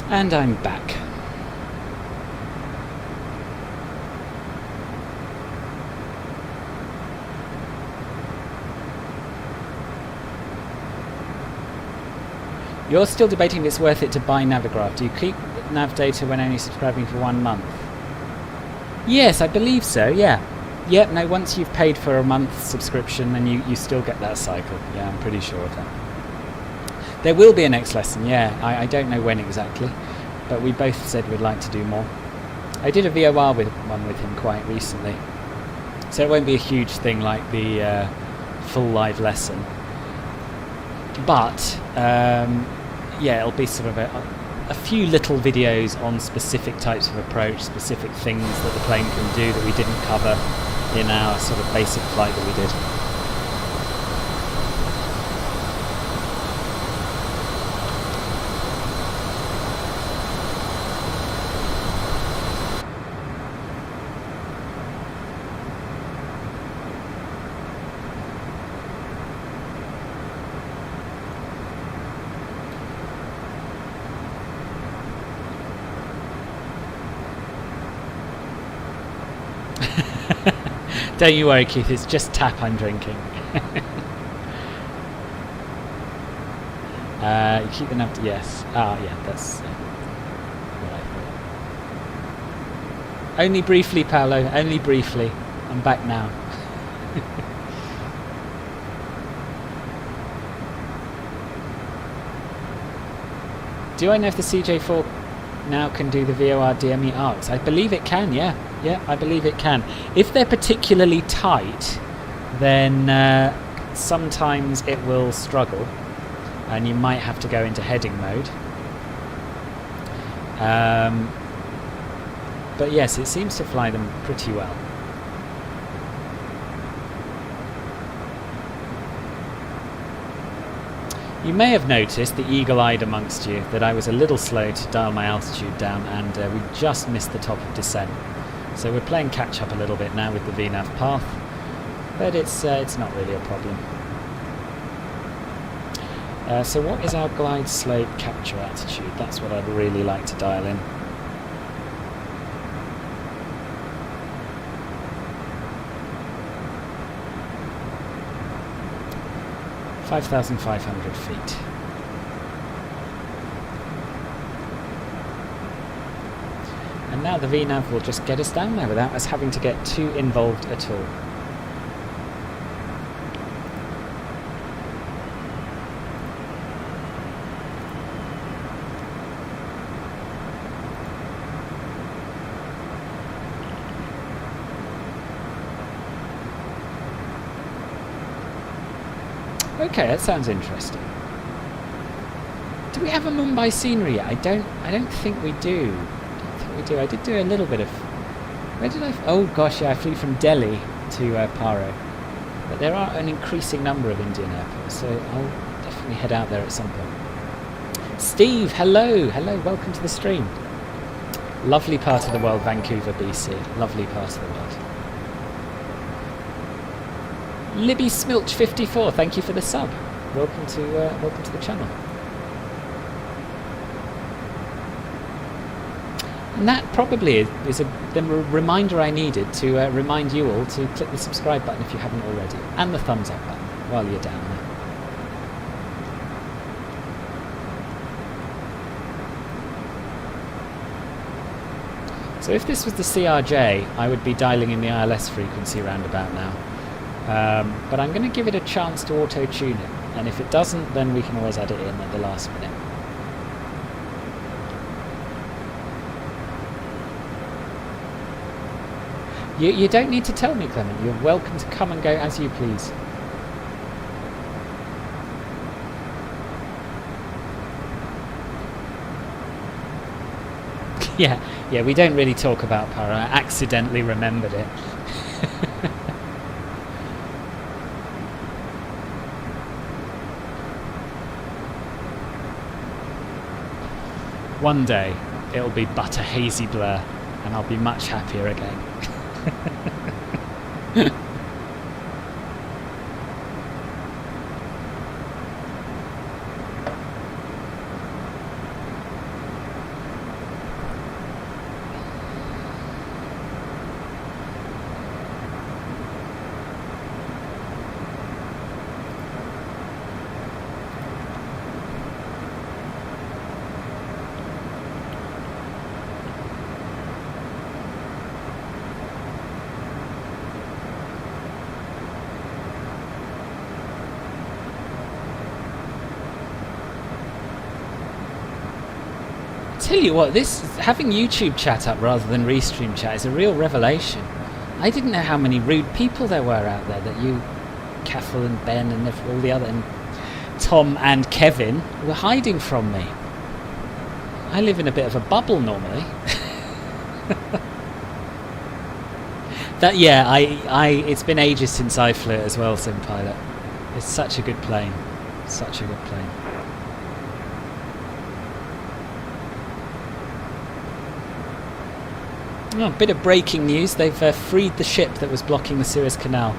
And I'm back. You're still debating if it's worth it to buy Navigraph. Do you keep nav data when only subscribing for 1 month? Yes, I believe so, yeah. Yep, no, once you've paid for a month's subscription, then you still get that cycle. Yeah, I'm pretty sure of that. There will be a next lesson, yeah. I don't know when exactly, but we both said we'd like to do more. I did a VOR one with him quite recently, so it won't be a huge thing like the full live lesson. But, yeah, it'll be sort of a few little videos on specific types of approach, specific things that the plane can do that we didn't cover in our sort of basic flight that we did. Don't you worry, Keith, it's just tap I'm drinking. You keep the nav... Yes. Ah, yeah, that's what I thought. Only briefly, Paolo, only briefly. I'm back now. Do I know if the CJ4 now can do the VOR DME arcs? I believe it can, yeah. Yeah, I believe it can. If they're particularly tight, then sometimes it will struggle and you might have to go into heading mode. But yes, it seems to fly them pretty well. You may have noticed, the eagle-eyed amongst you, that I was a little slow to dial my altitude down and we just missed the top of descent. So we're playing catch up a little bit now with the VNav path, but it's not really a problem. So what is our glide slope capture altitude? That's what I'd really like to dial in. (5,500 feet). And now the VNav will just get us down there without us having to get too involved at all. Okay, that sounds interesting. Do we have a Mumbai scenery yet? I don't think we do. I did do a little bit of... Where did I... Oh gosh, yeah, I flew from Delhi to Paro. But there are an increasing number of Indian airports, so I'll definitely head out there at some point. Steve, hello! Hello, welcome to the stream. Lovely part of the world, Vancouver, BC. Lovely part of the world. Libby Smilch 54, thank you for the sub. Welcome to the channel. And that probably is the reminder I needed to remind you all to click the subscribe button if you haven't already, and the thumbs up button while you're down there. So if this was the CRJ, I would be dialing in the ILS frequency roundabout now. But I'm going to give it a chance to auto-tune it, and if it doesn't, then we can always add it in at the last minute. You don't need to tell me, Clement. You're welcome to come and go as you please. Yeah, we don't really talk about Para. I accidentally remembered it. One day, it'll be but a hazy blur, and I'll be much happier again. tell you what, having YouTube chat up rather than Restream chat is a real revelation. I didn't know how many rude people there were out there that you, Caffel and Ben and all the other, and Tom and Kevin were hiding from me. I live in a bit of a bubble normally. It's been ages since I flew it as well, Sim Pilot. It's such a good plane. Such a good plane. Oh, a bit of breaking news. They've freed the ship that was blocking the Suez Canal.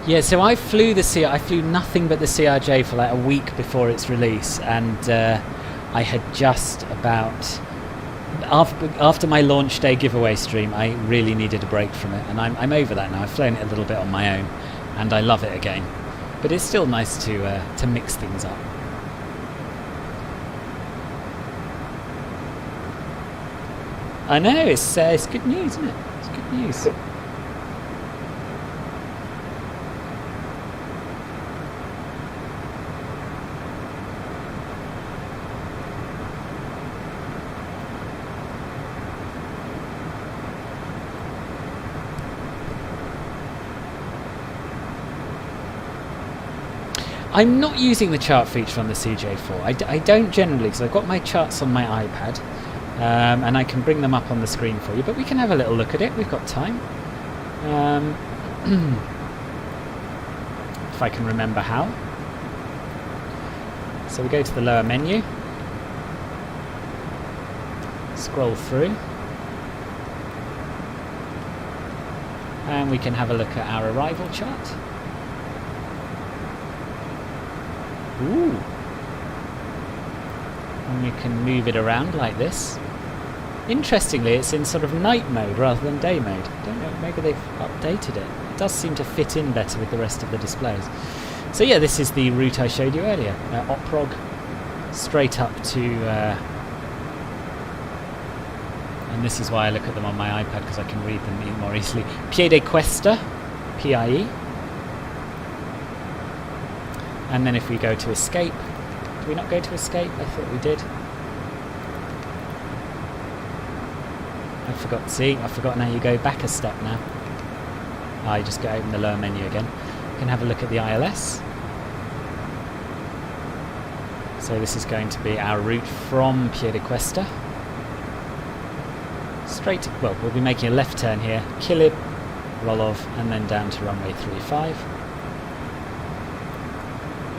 Yeah, so I flew nothing but the CRJ for like a week before its release, and I had just about after my launch day giveaway stream, I really needed a break from it, and I'm over that now. I've flown it a little bit on my own, and I love it again. But it's still nice to mix things up. I know it's good news, isn't it? It's good news. I'm not using the chart feature on the CJ4. I don't generally, because I've got my charts on my iPad, and I can bring them up on the screen for you, but we can have a little look at it. We've got time. If I can remember how. So we go to the lower menu, scroll through, and we can have a look at our arrival chart. Ooh. And you can move it around like this. Interestingly, it's in sort of night mode rather than day mode. I don't know, maybe they've updated it. It does seem to fit in better with the rest of the displays. So yeah, this is the route I showed you earlier. Oprog, straight up to... and this is why I look at them on my iPad, because I can read them more easily. Piedecuesta, PIE. And then if we go to escape, did we not go to escape? I thought we did. I've forgotten how you go back a step now. You just go open the lower menu again. You can have a look at the ILS. So this is going to be our route from Piedecuesta. Straight to, well, we'll be making a left turn here, Kilib, Rolov, and then down to runway 35.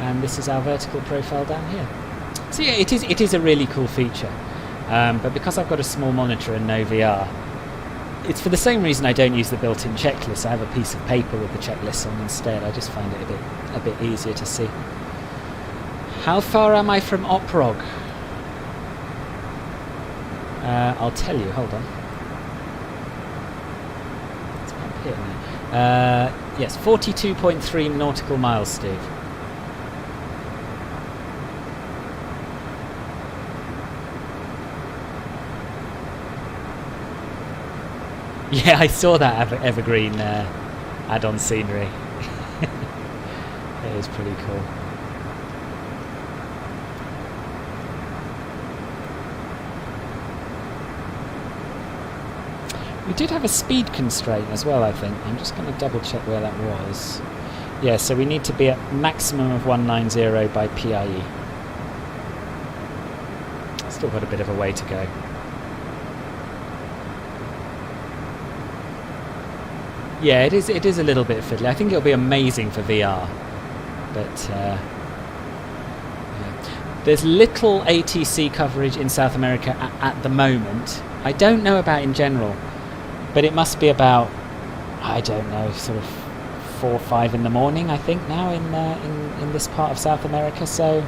And this is our vertical profile down here. So yeah, it is a really cool feature. But because I've got a small monitor and no VR, it's for the same reason I don't use the built-in checklist. I have a piece of paper with the checklist on instead. I just find it a bit easier to see. How far am I from Oprog? I'll tell you. Hold on. It's up here now. Yes, 42.3 nautical miles, Steve. Yeah, I saw that evergreen add-on scenery. It is pretty cool. We did have a speed constraint as well, I think. I'm just going to double check where that was. Yeah, so we need to be at maximum of 190 by PIE. Still got a bit of a way to go. Yeah, it is a little bit fiddly. I think it'll be amazing for VR, but yeah. There's little ATC coverage in South America at the moment. I don't know about in general, but it must be about, I don't know, sort of 4 or 5 in the morning, I think, now in this part of South America. So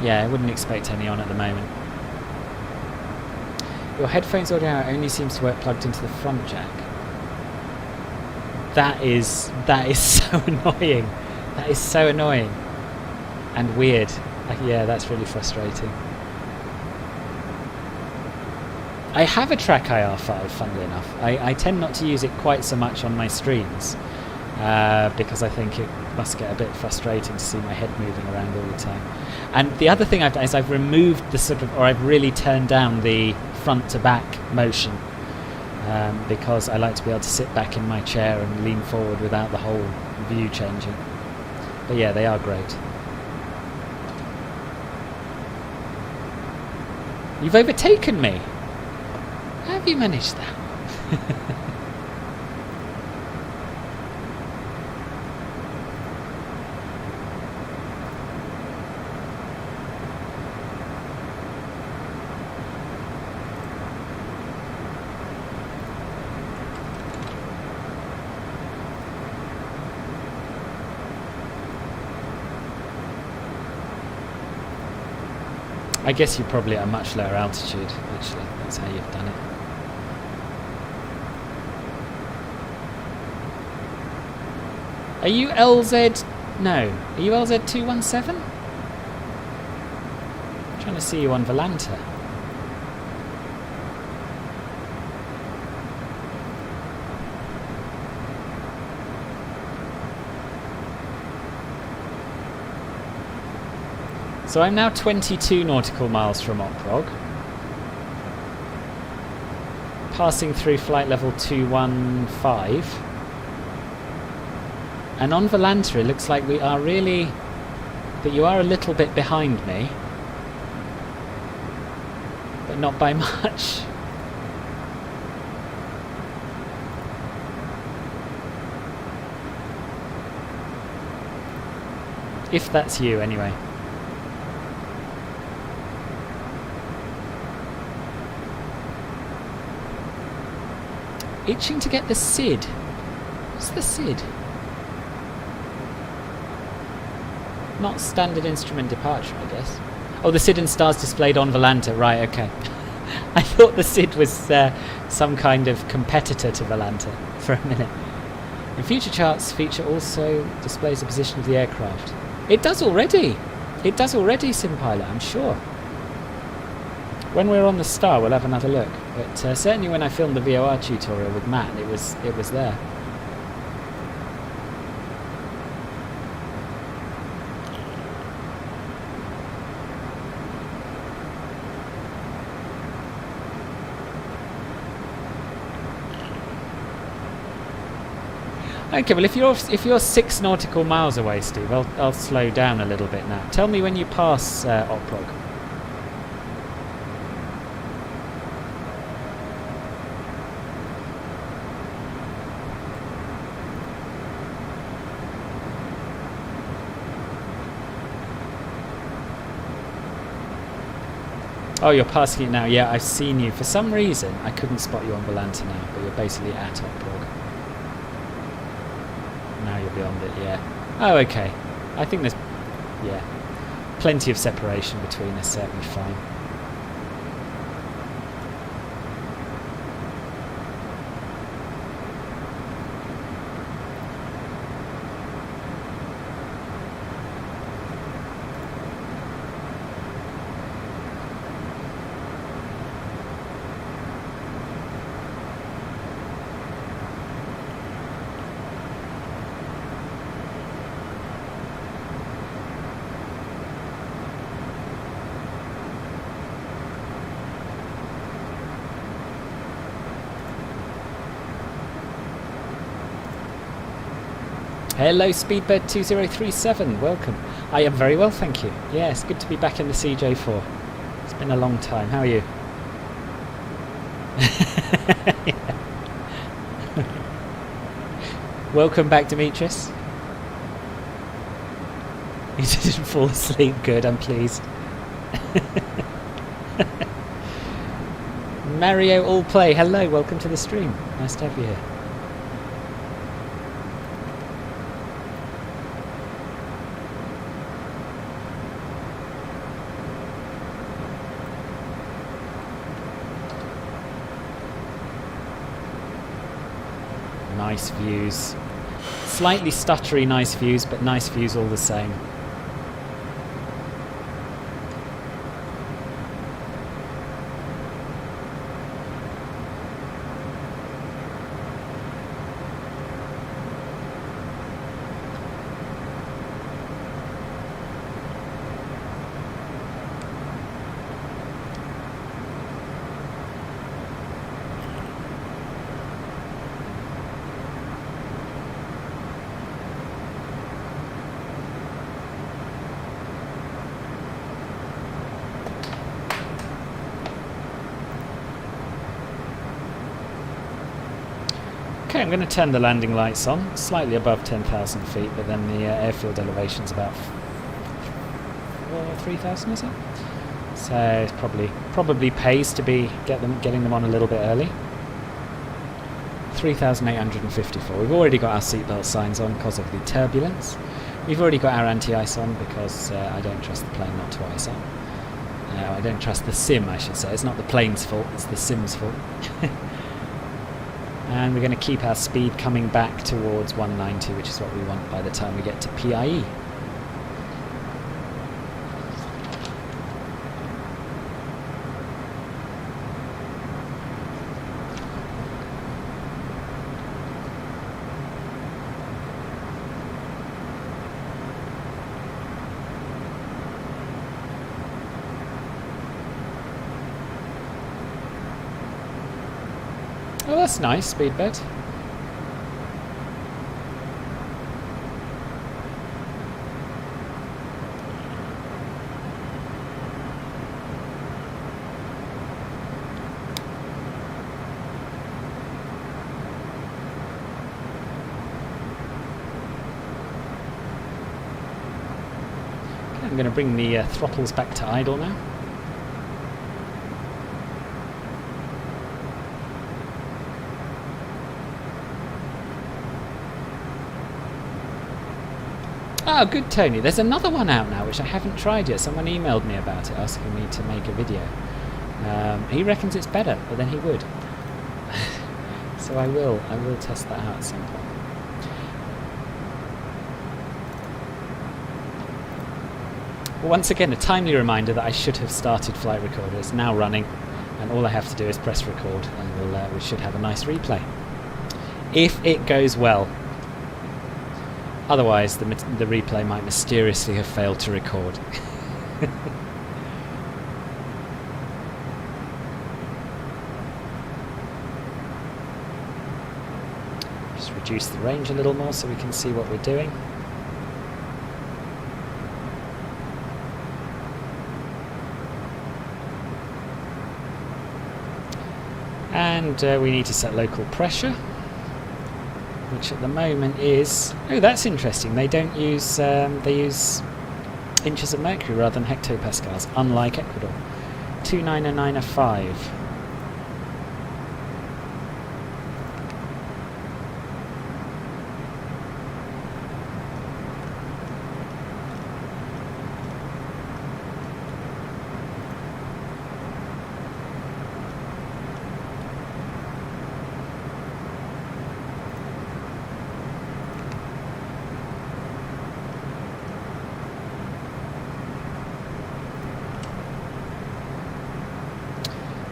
yeah, I wouldn't expect any on at the moment. Your headphones audio only seems to work plugged into the front jack. That is so annoying. That is so annoying and weird. Yeah, that's really frustrating. I have a track IR5, funnily enough. I tend not to use it quite so much on my streams because I think it must get a bit frustrating to see my head moving around all the time. And the other thing I've done is I've removed the sort of, or I've really turned down the front to back motion because I like to be able to sit back in my chair and lean forward without the whole view changing. But yeah, they are great. You've overtaken me! How have you managed that? I guess you're probably at a much lower altitude, actually. That's how you've done it. Are you LZ? No. Are you LZ217? I'm trying to see you on Volanta. So I'm now 22 nautical miles from Oprog, passing through flight level 215, and on Volanta it looks like we are really, that you are a little bit behind me, but not by much. If that's you, anyway. Itching to get the SID. What's the SID? Not standard instrument departure, I guess. Oh, the SID and stars displayed on Volanta. Right, okay. I thought the SID was some kind of competitor to Volanta for a minute. In future charts, feature also displays the position of the aircraft. It does already. It does already, SimPilot, I'm sure. When we're on the star, we'll have another look. But certainly when I filmed the VOR tutorial with Matt, it was there. Okay, well if you're 6 nautical miles away, Steve, I'll slow down a little bit now. Tell me when you pass Oprog. Oh, you're passing it now. Yeah, I've seen you. For some reason, I couldn't spot you on Volanta now, but you're basically at Oprog. Now you're beyond it, yeah. Oh, okay. I think there's, yeah, plenty of separation between us, so that'll be fine. Hello Speedbird 2037, welcome. I am very well, thank you. Yes, good to be back in the CJ4. It's been a long time. How are you? Welcome back, Demetrius. You didn't fall asleep. Good, I'm pleased. Mario Allplay, hello, welcome to the stream. Nice to have you here. Nice views. Slightly stuttery nice views, but nice views all the same. Okay, I'm going to turn the landing lights on, slightly above 10,000 feet, but then the airfield elevation's about 3,000, is it? So it's probably pays to be getting them on a little bit early. 3,854. We've already got our seatbelt signs on because of the turbulence. We've already got our anti-ice on because I don't trust the plane not to ice up. I don't trust the sim, I should say. It's not the plane's fault, it's the sim's fault. And we're going to keep our speed coming back towards 190, which is what we want by the time we get to PIE. Oh, that's nice, speed bed. Okay, I'm going to bring the throttles back to idle now. Oh, good, Tony. There's another one out now which I haven't tried yet. Someone emailed me about it, asking me to make a video. He reckons it's better, but then he would. So I will test that out at some point. Well, once again, a timely reminder that I should have started Flight Recorder. It's now running, and all I have to do is press record, and we should have a nice replay. If it goes well. Otherwise, the replay might mysteriously have failed to record. Just reduce the range a little more so we can see what we're doing. And we need to set local pressure, which at the moment is... Oh, that's interesting. They don't use... they use inches of mercury rather than hectopascals, unlike Ecuador. 29905.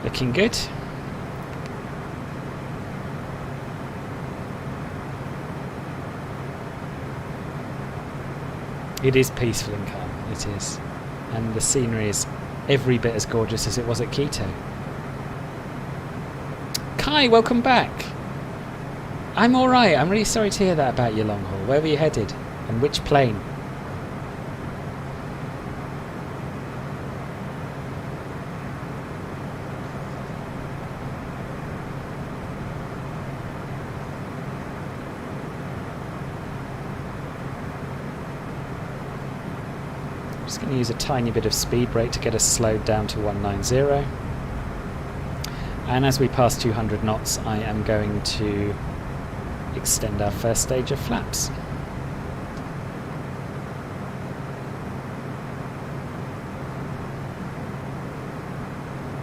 Looking good. It is peaceful and calm, it is. And the scenery is every bit as gorgeous as it was at Quito. Kai, welcome back. I'm alright, I'm really sorry to hear that about your long haul. Where were you headed? And which plane? Just going to use a tiny bit of speed brake to get us slowed down to 190. And as we pass 200 knots, I am going to extend our first stage of flaps.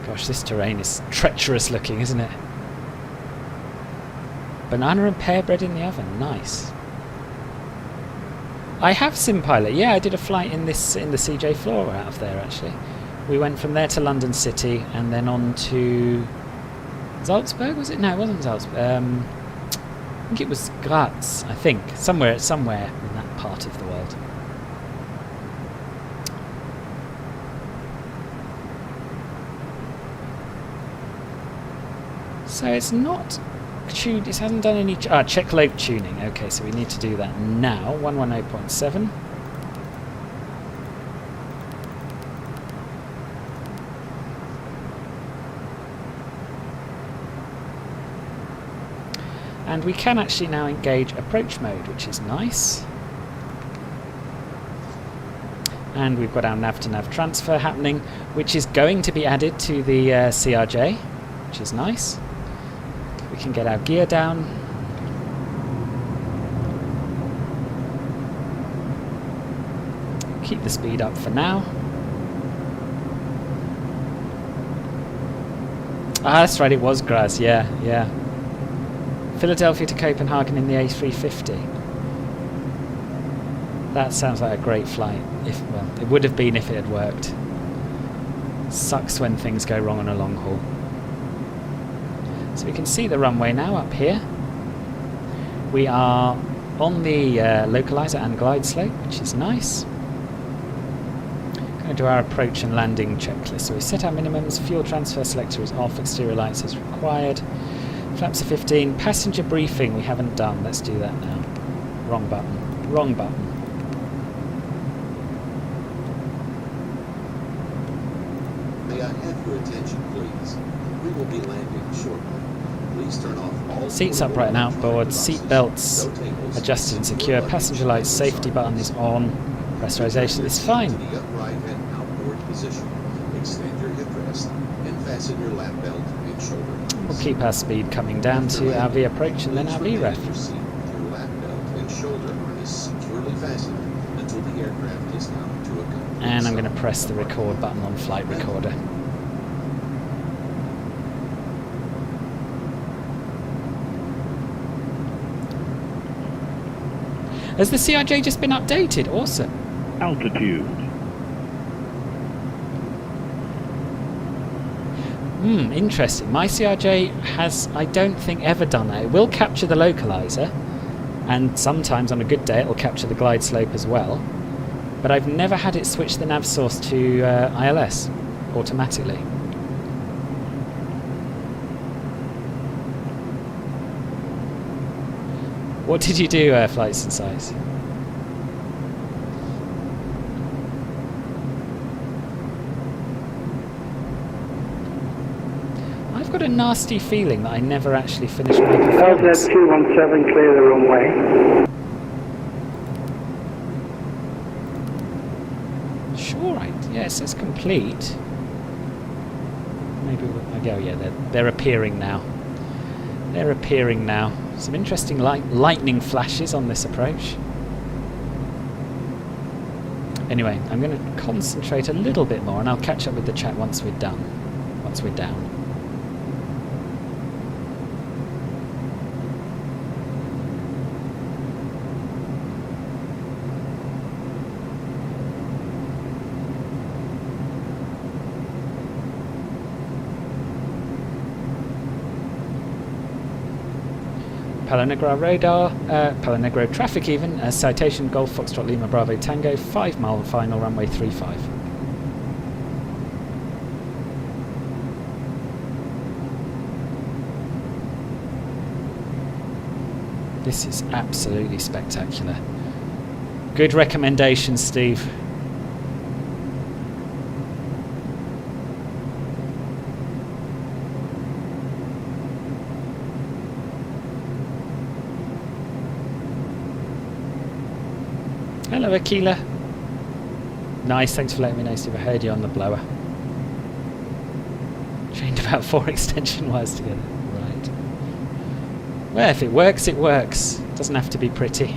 Gosh, this terrain is treacherous looking, isn't it? Banana and pear bread in the oven, nice. I have SimPilot. Yeah, I did a flight in the CJ4 out of there actually. We went from there to London City and then on to Salzburg, was it? No, it wasn't Salzburg. I think it was Graz. I think somewhere in that part of the world. So it's not tuned. It hasn't done any check load tuning. Okay, so we need to do that now. 110.7. And we can actually now engage approach mode, which is nice. And we've got our nav-to-nav transfer happening, which is going to be added to the CRJ, which is nice. We can get our gear down. Keep the speed up for now. Ah, that's right, it was Graz, yeah. Philadelphia to Copenhagen in the A350. That sounds like a great flight. Well, it would have been if it had worked. Sucks when things go wrong on a long haul. So we can see the runway now up here. We are on the localizer and glide slope, which is nice. Going to do our approach and landing checklist. So we set our minimums, fuel transfer selector is off, exterior lights as required. Flaps are 15. Passenger briefing we haven't done. Let's do that now. Wrong button. Wrong button. May I have your attention, please? We will be landing shortly. Please turn off all Seats upright and outboard. Seat belts adjusted and secure. Passenger lights safety button is on. Pressurization is fine. To the upright and outboard position. Extend your headrest and fasten your lap belt and shoulder. We'll keep our speed coming down to our V approach and then our VREF. Your seat, your lap belt and shoulder harness securely fastened until the aircraft is come to a complete And I'm going to stop. press the record button on flight recorder. Has the CRJ just been updated? Awesome. Altitude. Interesting. My CRJ has, I don't think, ever done that. It will capture the localizer, and sometimes on a good day it will capture the glide slope as well. But I've never had it switch the nav source to ILS automatically. What did you do, Flights and Size? I've got a nasty feeling that I never actually finished my performance. LZ217, clear the runway. Sure, yeah, it says complete. Maybe we'll go. Yeah, they're appearing now. They're appearing now. Some interesting lightning flashes on this approach. Anyway, I'm going to concentrate a little bit more, and I'll catch up with the chat once we're done. Once we're down. Palonegro radar, Palonegro traffic even, Citation Golf Foxtrot Lima Bravo Tango, 5 mile final runway 35. This is absolutely spectacular. Good recommendation, Steve. Hello, Aquila. Nice, thanks for letting me know, Steve. I heard you on the blower. Chained about 4 extension wires together. Right. Well, if it works, it works. It doesn't have to be pretty.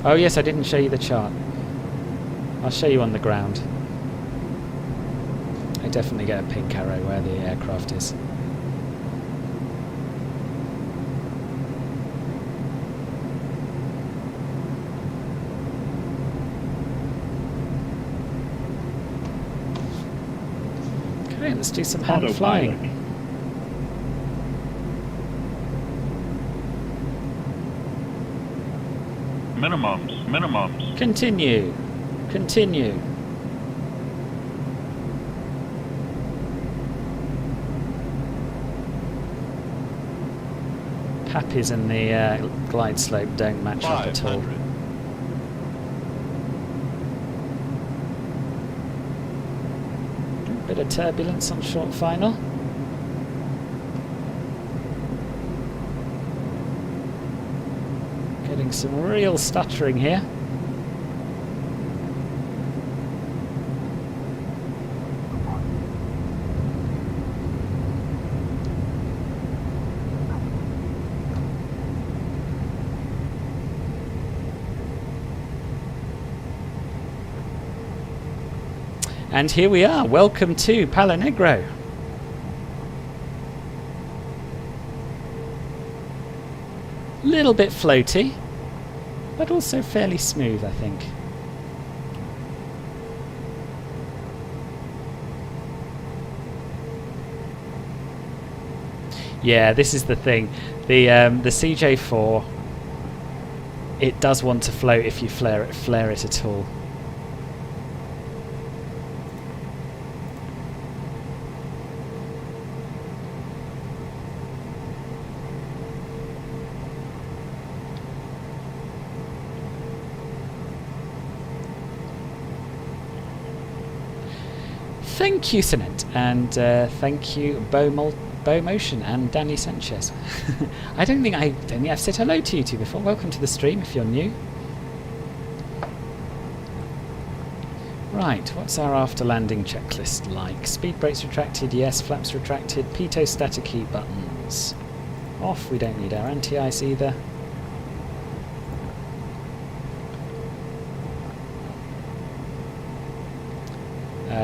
Oh yes, I didn't show you the chart. I'll show you on the ground. I definitely get a pink arrow where the aircraft is. Okay, let's do some hand flying. Minimums. Continue. Continue. Pappies and the glide slope don't match up at all. Bit of turbulence on short final. Getting some real stuttering here. And here we are. Welcome to Palonegro. Little bit floaty, but also fairly smooth, I think. Yeah, this is the thing. The CJ4, it does want to float if you flare it at all. Thank you, Sinet, and thank you, Bow Motion and Danny Sanchez. I don't think I've said hello to you two before. Welcome to the stream if you're new. Right, what's our after landing checklist like? Speed brakes retracted, yes. Flaps retracted. Pitot static heat buttons off. We don't need our anti-ice either.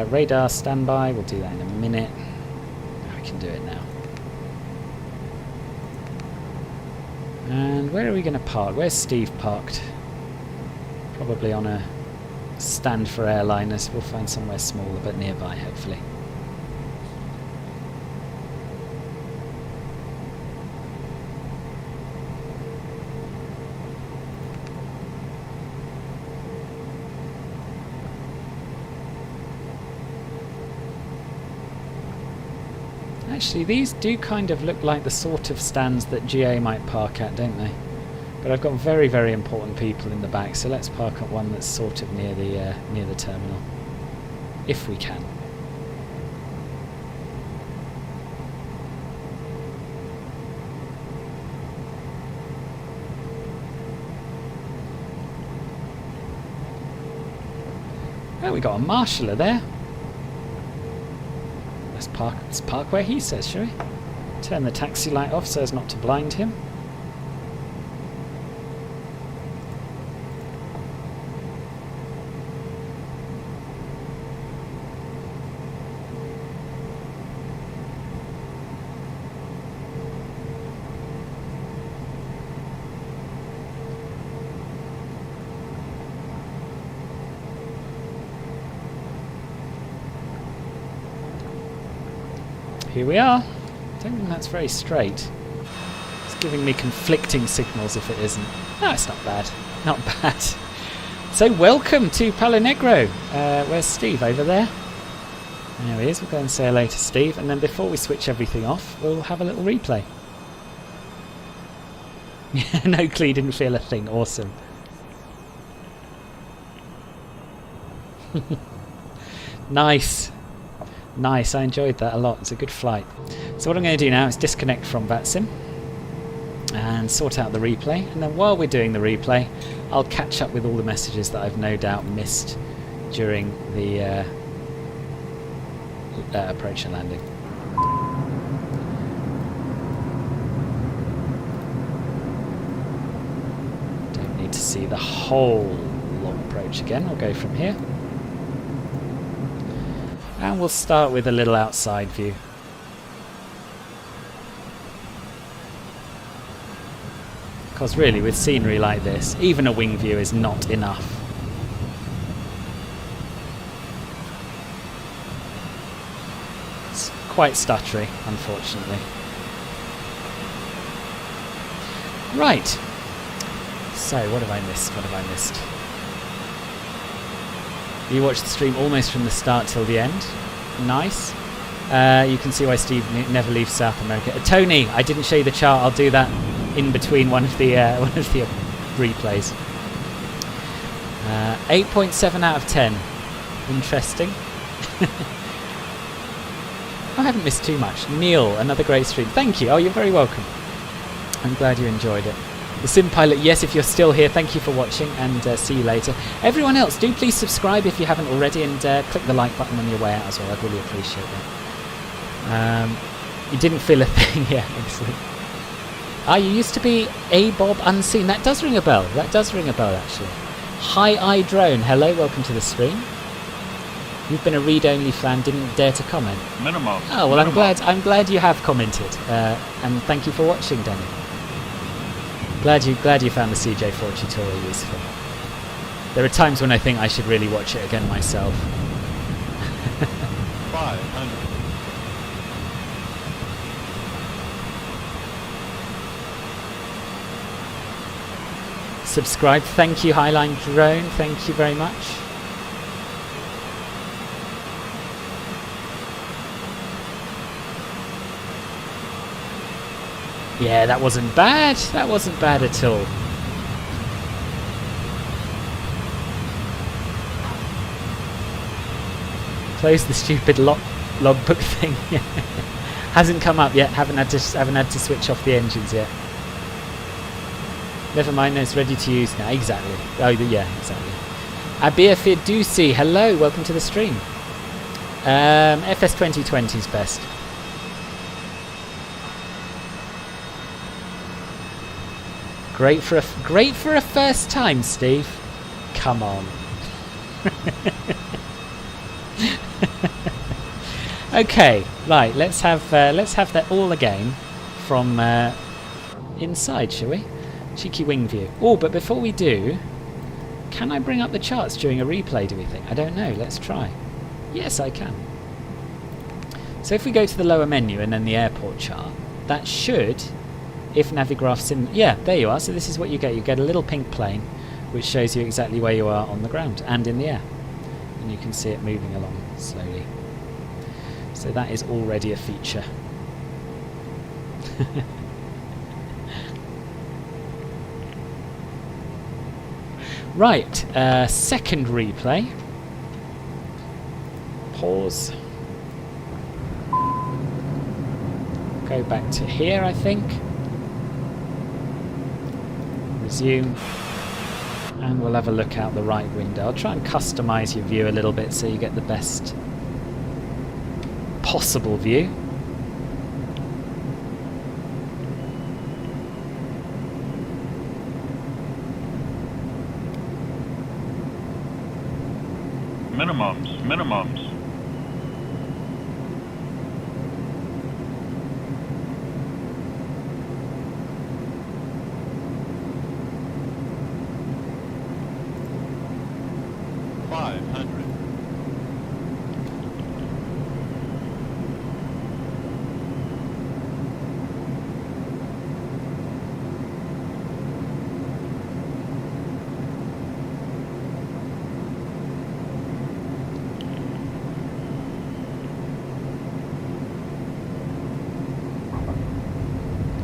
Radar standby, we'll do that in a minute. I can do it now. And where are we going to park? Where's Steve parked? Probably on a stand for airliners. We'll find somewhere smaller but nearby, hopefully. Actually, these do kind of look like the sort of stands that GA might park at, don't they? But I've got very, very important people in the back, so let's park at one that's sort of near the terminal, if we can. Oh, we got a marshaller there. Let's park where he says, shall we? Turn the taxi light off so as not to blind him. Here we are. I don't think that's very straight. It's giving me conflicting signals if it isn't. No, it's not bad. Not bad. So welcome to Palonegro. Where's Steve? Over there? There he is. We'll go and say hello to Steve. And then before we switch everything off, we'll have a little replay. No, Clee didn't feel a thing. Awesome. Nice. Nice, I enjoyed that a lot. It's a good flight. So what I'm going to do now is disconnect from VATSIM and sort out the replay. And then while we're doing the replay, I'll catch up with all the messages that I've no doubt missed during the approach and landing. Don't need to see the whole long approach again. I'll go from here. And we'll start with a little outside view. Because really, with scenery like this, even a wing view is not enough. It's quite stuttery, unfortunately. Right. So, what have I missed? What have I missed? You watched the stream almost from the start till the end. Nice. You can see why Steve never leaves South America. Tony, I didn't show you the chart. I'll do that in between one of the replays. 8.7 out of 10. Interesting. I haven't missed too much. Neil, another great stream. Thank you. Oh, you're very welcome. I'm glad you enjoyed it. The Sim Pilot, yes, if you're still here, thank you for watching, and see you later. Everyone else, do please subscribe if you haven't already, and click the like button on your way out as well. I'd really appreciate that. You didn't feel a thing, yeah, excellent. Ah, you used to be a Bob Unseen. That does ring a bell. That does ring a bell, actually. Hi, I Drone. Hello, welcome to the stream. You've been a read-only fan, didn't dare to comment. Minimum. Oh well, Minimum. I'm glad you have commented, and thank you for watching, Danny. Glad you found the CJ4 tutorial useful. There are times when I think I should really watch it again myself. 500. Subscribe. Thank you, Highline Drone. Thank you very much. Yeah, that wasn't bad. That wasn't bad at all. Close the stupid logbook thing. Hasn't come up yet. Haven't had to switch off the engines yet. Never mind, it's ready to use now. Exactly. Oh, yeah, exactly. Abir Fidusi, hello, welcome to the stream. FS 2020 is best. Great for a first time, Steve. Come on. Okay, right. Let's have that all again from inside, shall we? Cheeky wing view. Oh, but before we do, can I bring up the charts during a replay, do we think? I don't know. Let's try. Yes, I can. So if we go to the lower menu and then the airport chart, that should, if Navigraph Sim... Yeah, there you are. So this is what you get. You get a little pink plane, which shows you exactly where you are on the ground and in the air. And you can see it moving along slowly. So that is already a feature. Right, second replay. Pause. Go back to here, I think. Resume. And we'll have a look out the right window. I'll try and customize your view a little bit so you get the best possible view. Minimums. 500.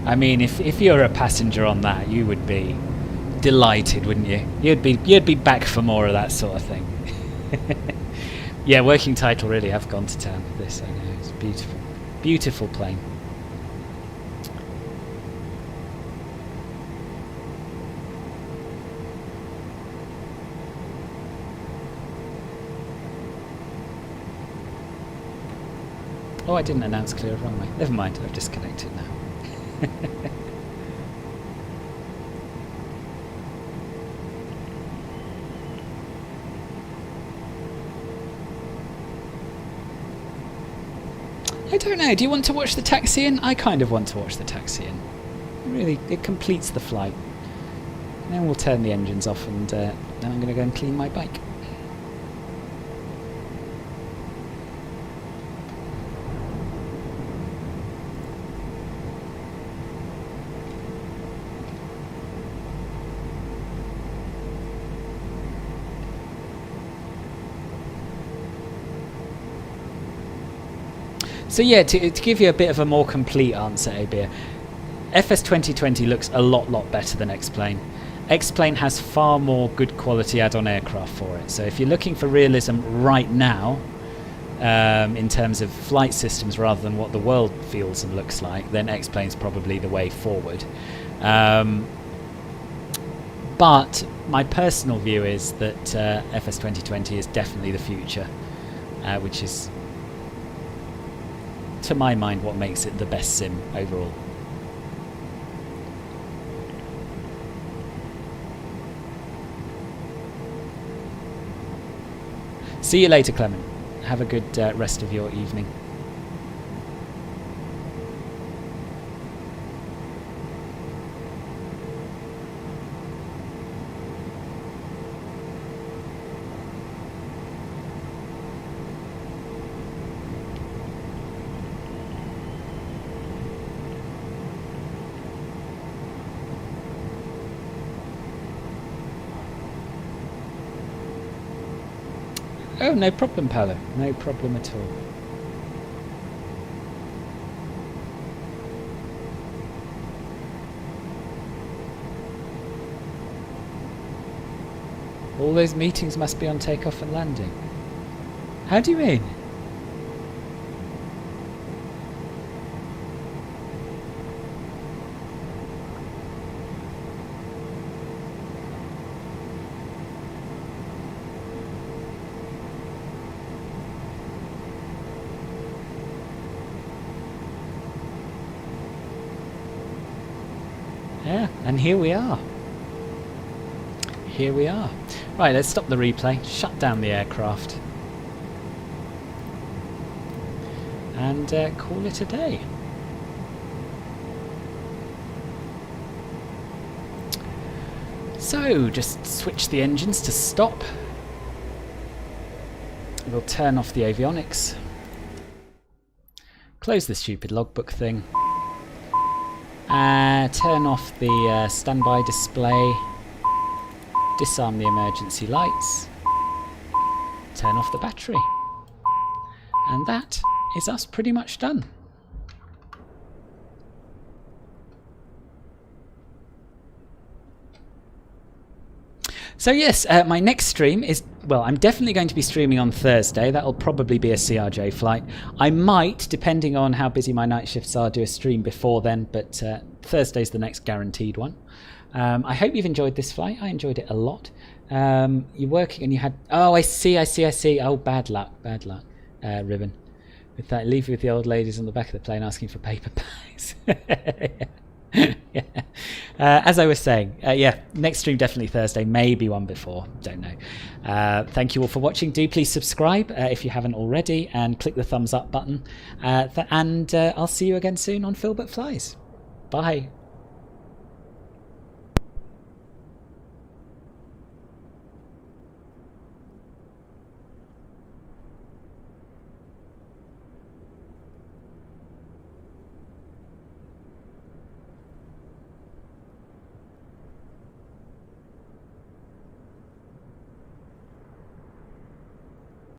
I mean, if you're a passenger on that, you would be delighted, wouldn't you? You'd be back for more of that sort of thing. Yeah, Working Title really have gone to town with this. I know, it's beautiful, beautiful plane. Oh, I didn't announce clear of runway. Never mind, I've disconnected now. I don't know, do you want to watch the taxi in? I kind of want to watch the taxi in. Really, it completes the flight. And then we'll turn the engines off and then I'm going to go and clean my bike. So yeah, to give you a bit of a more complete answer, Abir, FS 2020 looks a lot better than X-Plane. X-Plane has far more good quality add-on aircraft for it. So if you're looking for realism right now, in terms of flight systems rather than what the world feels and looks like, then X-plane's probably the way forward. But my personal view is that FS 2020 is definitely the future, which is, to my mind, what makes it the best sim overall. See you later, Clement. Have a good rest of your evening. Oh, no problem, Paolo. No problem at all. All those meetings must be on takeoff and landing. How do you mean? Yeah, and here we are. Here we are. Right, let's stop the replay, shut down the aircraft, and call it a day. So, just switch the engines to stop. We'll turn off the avionics. Close the stupid logbook thing. Turn off the standby display, disarm the emergency lights, turn off the battery, and that is us pretty much done. So yes, my next stream is, well, I'm definitely going to be streaming on Thursday. That'll probably be a CRJ flight. I might, depending on how busy my night shifts are, do a stream before then, but Thursday's the next guaranteed one. I hope you've enjoyed this flight. I enjoyed it a lot. You're working and you had... Oh, I see. Oh, bad luck, Ribbon. With that, leave you with the old ladies on the back of the plane asking for paper bags. Yeah. As I was saying, yeah, next stream definitely Thursday, maybe one before, don't know. Thank you all for watching. Do please subscribe if you haven't already, and click the thumbs up button. And I'll see you again soon on Philbert Flies. Bye.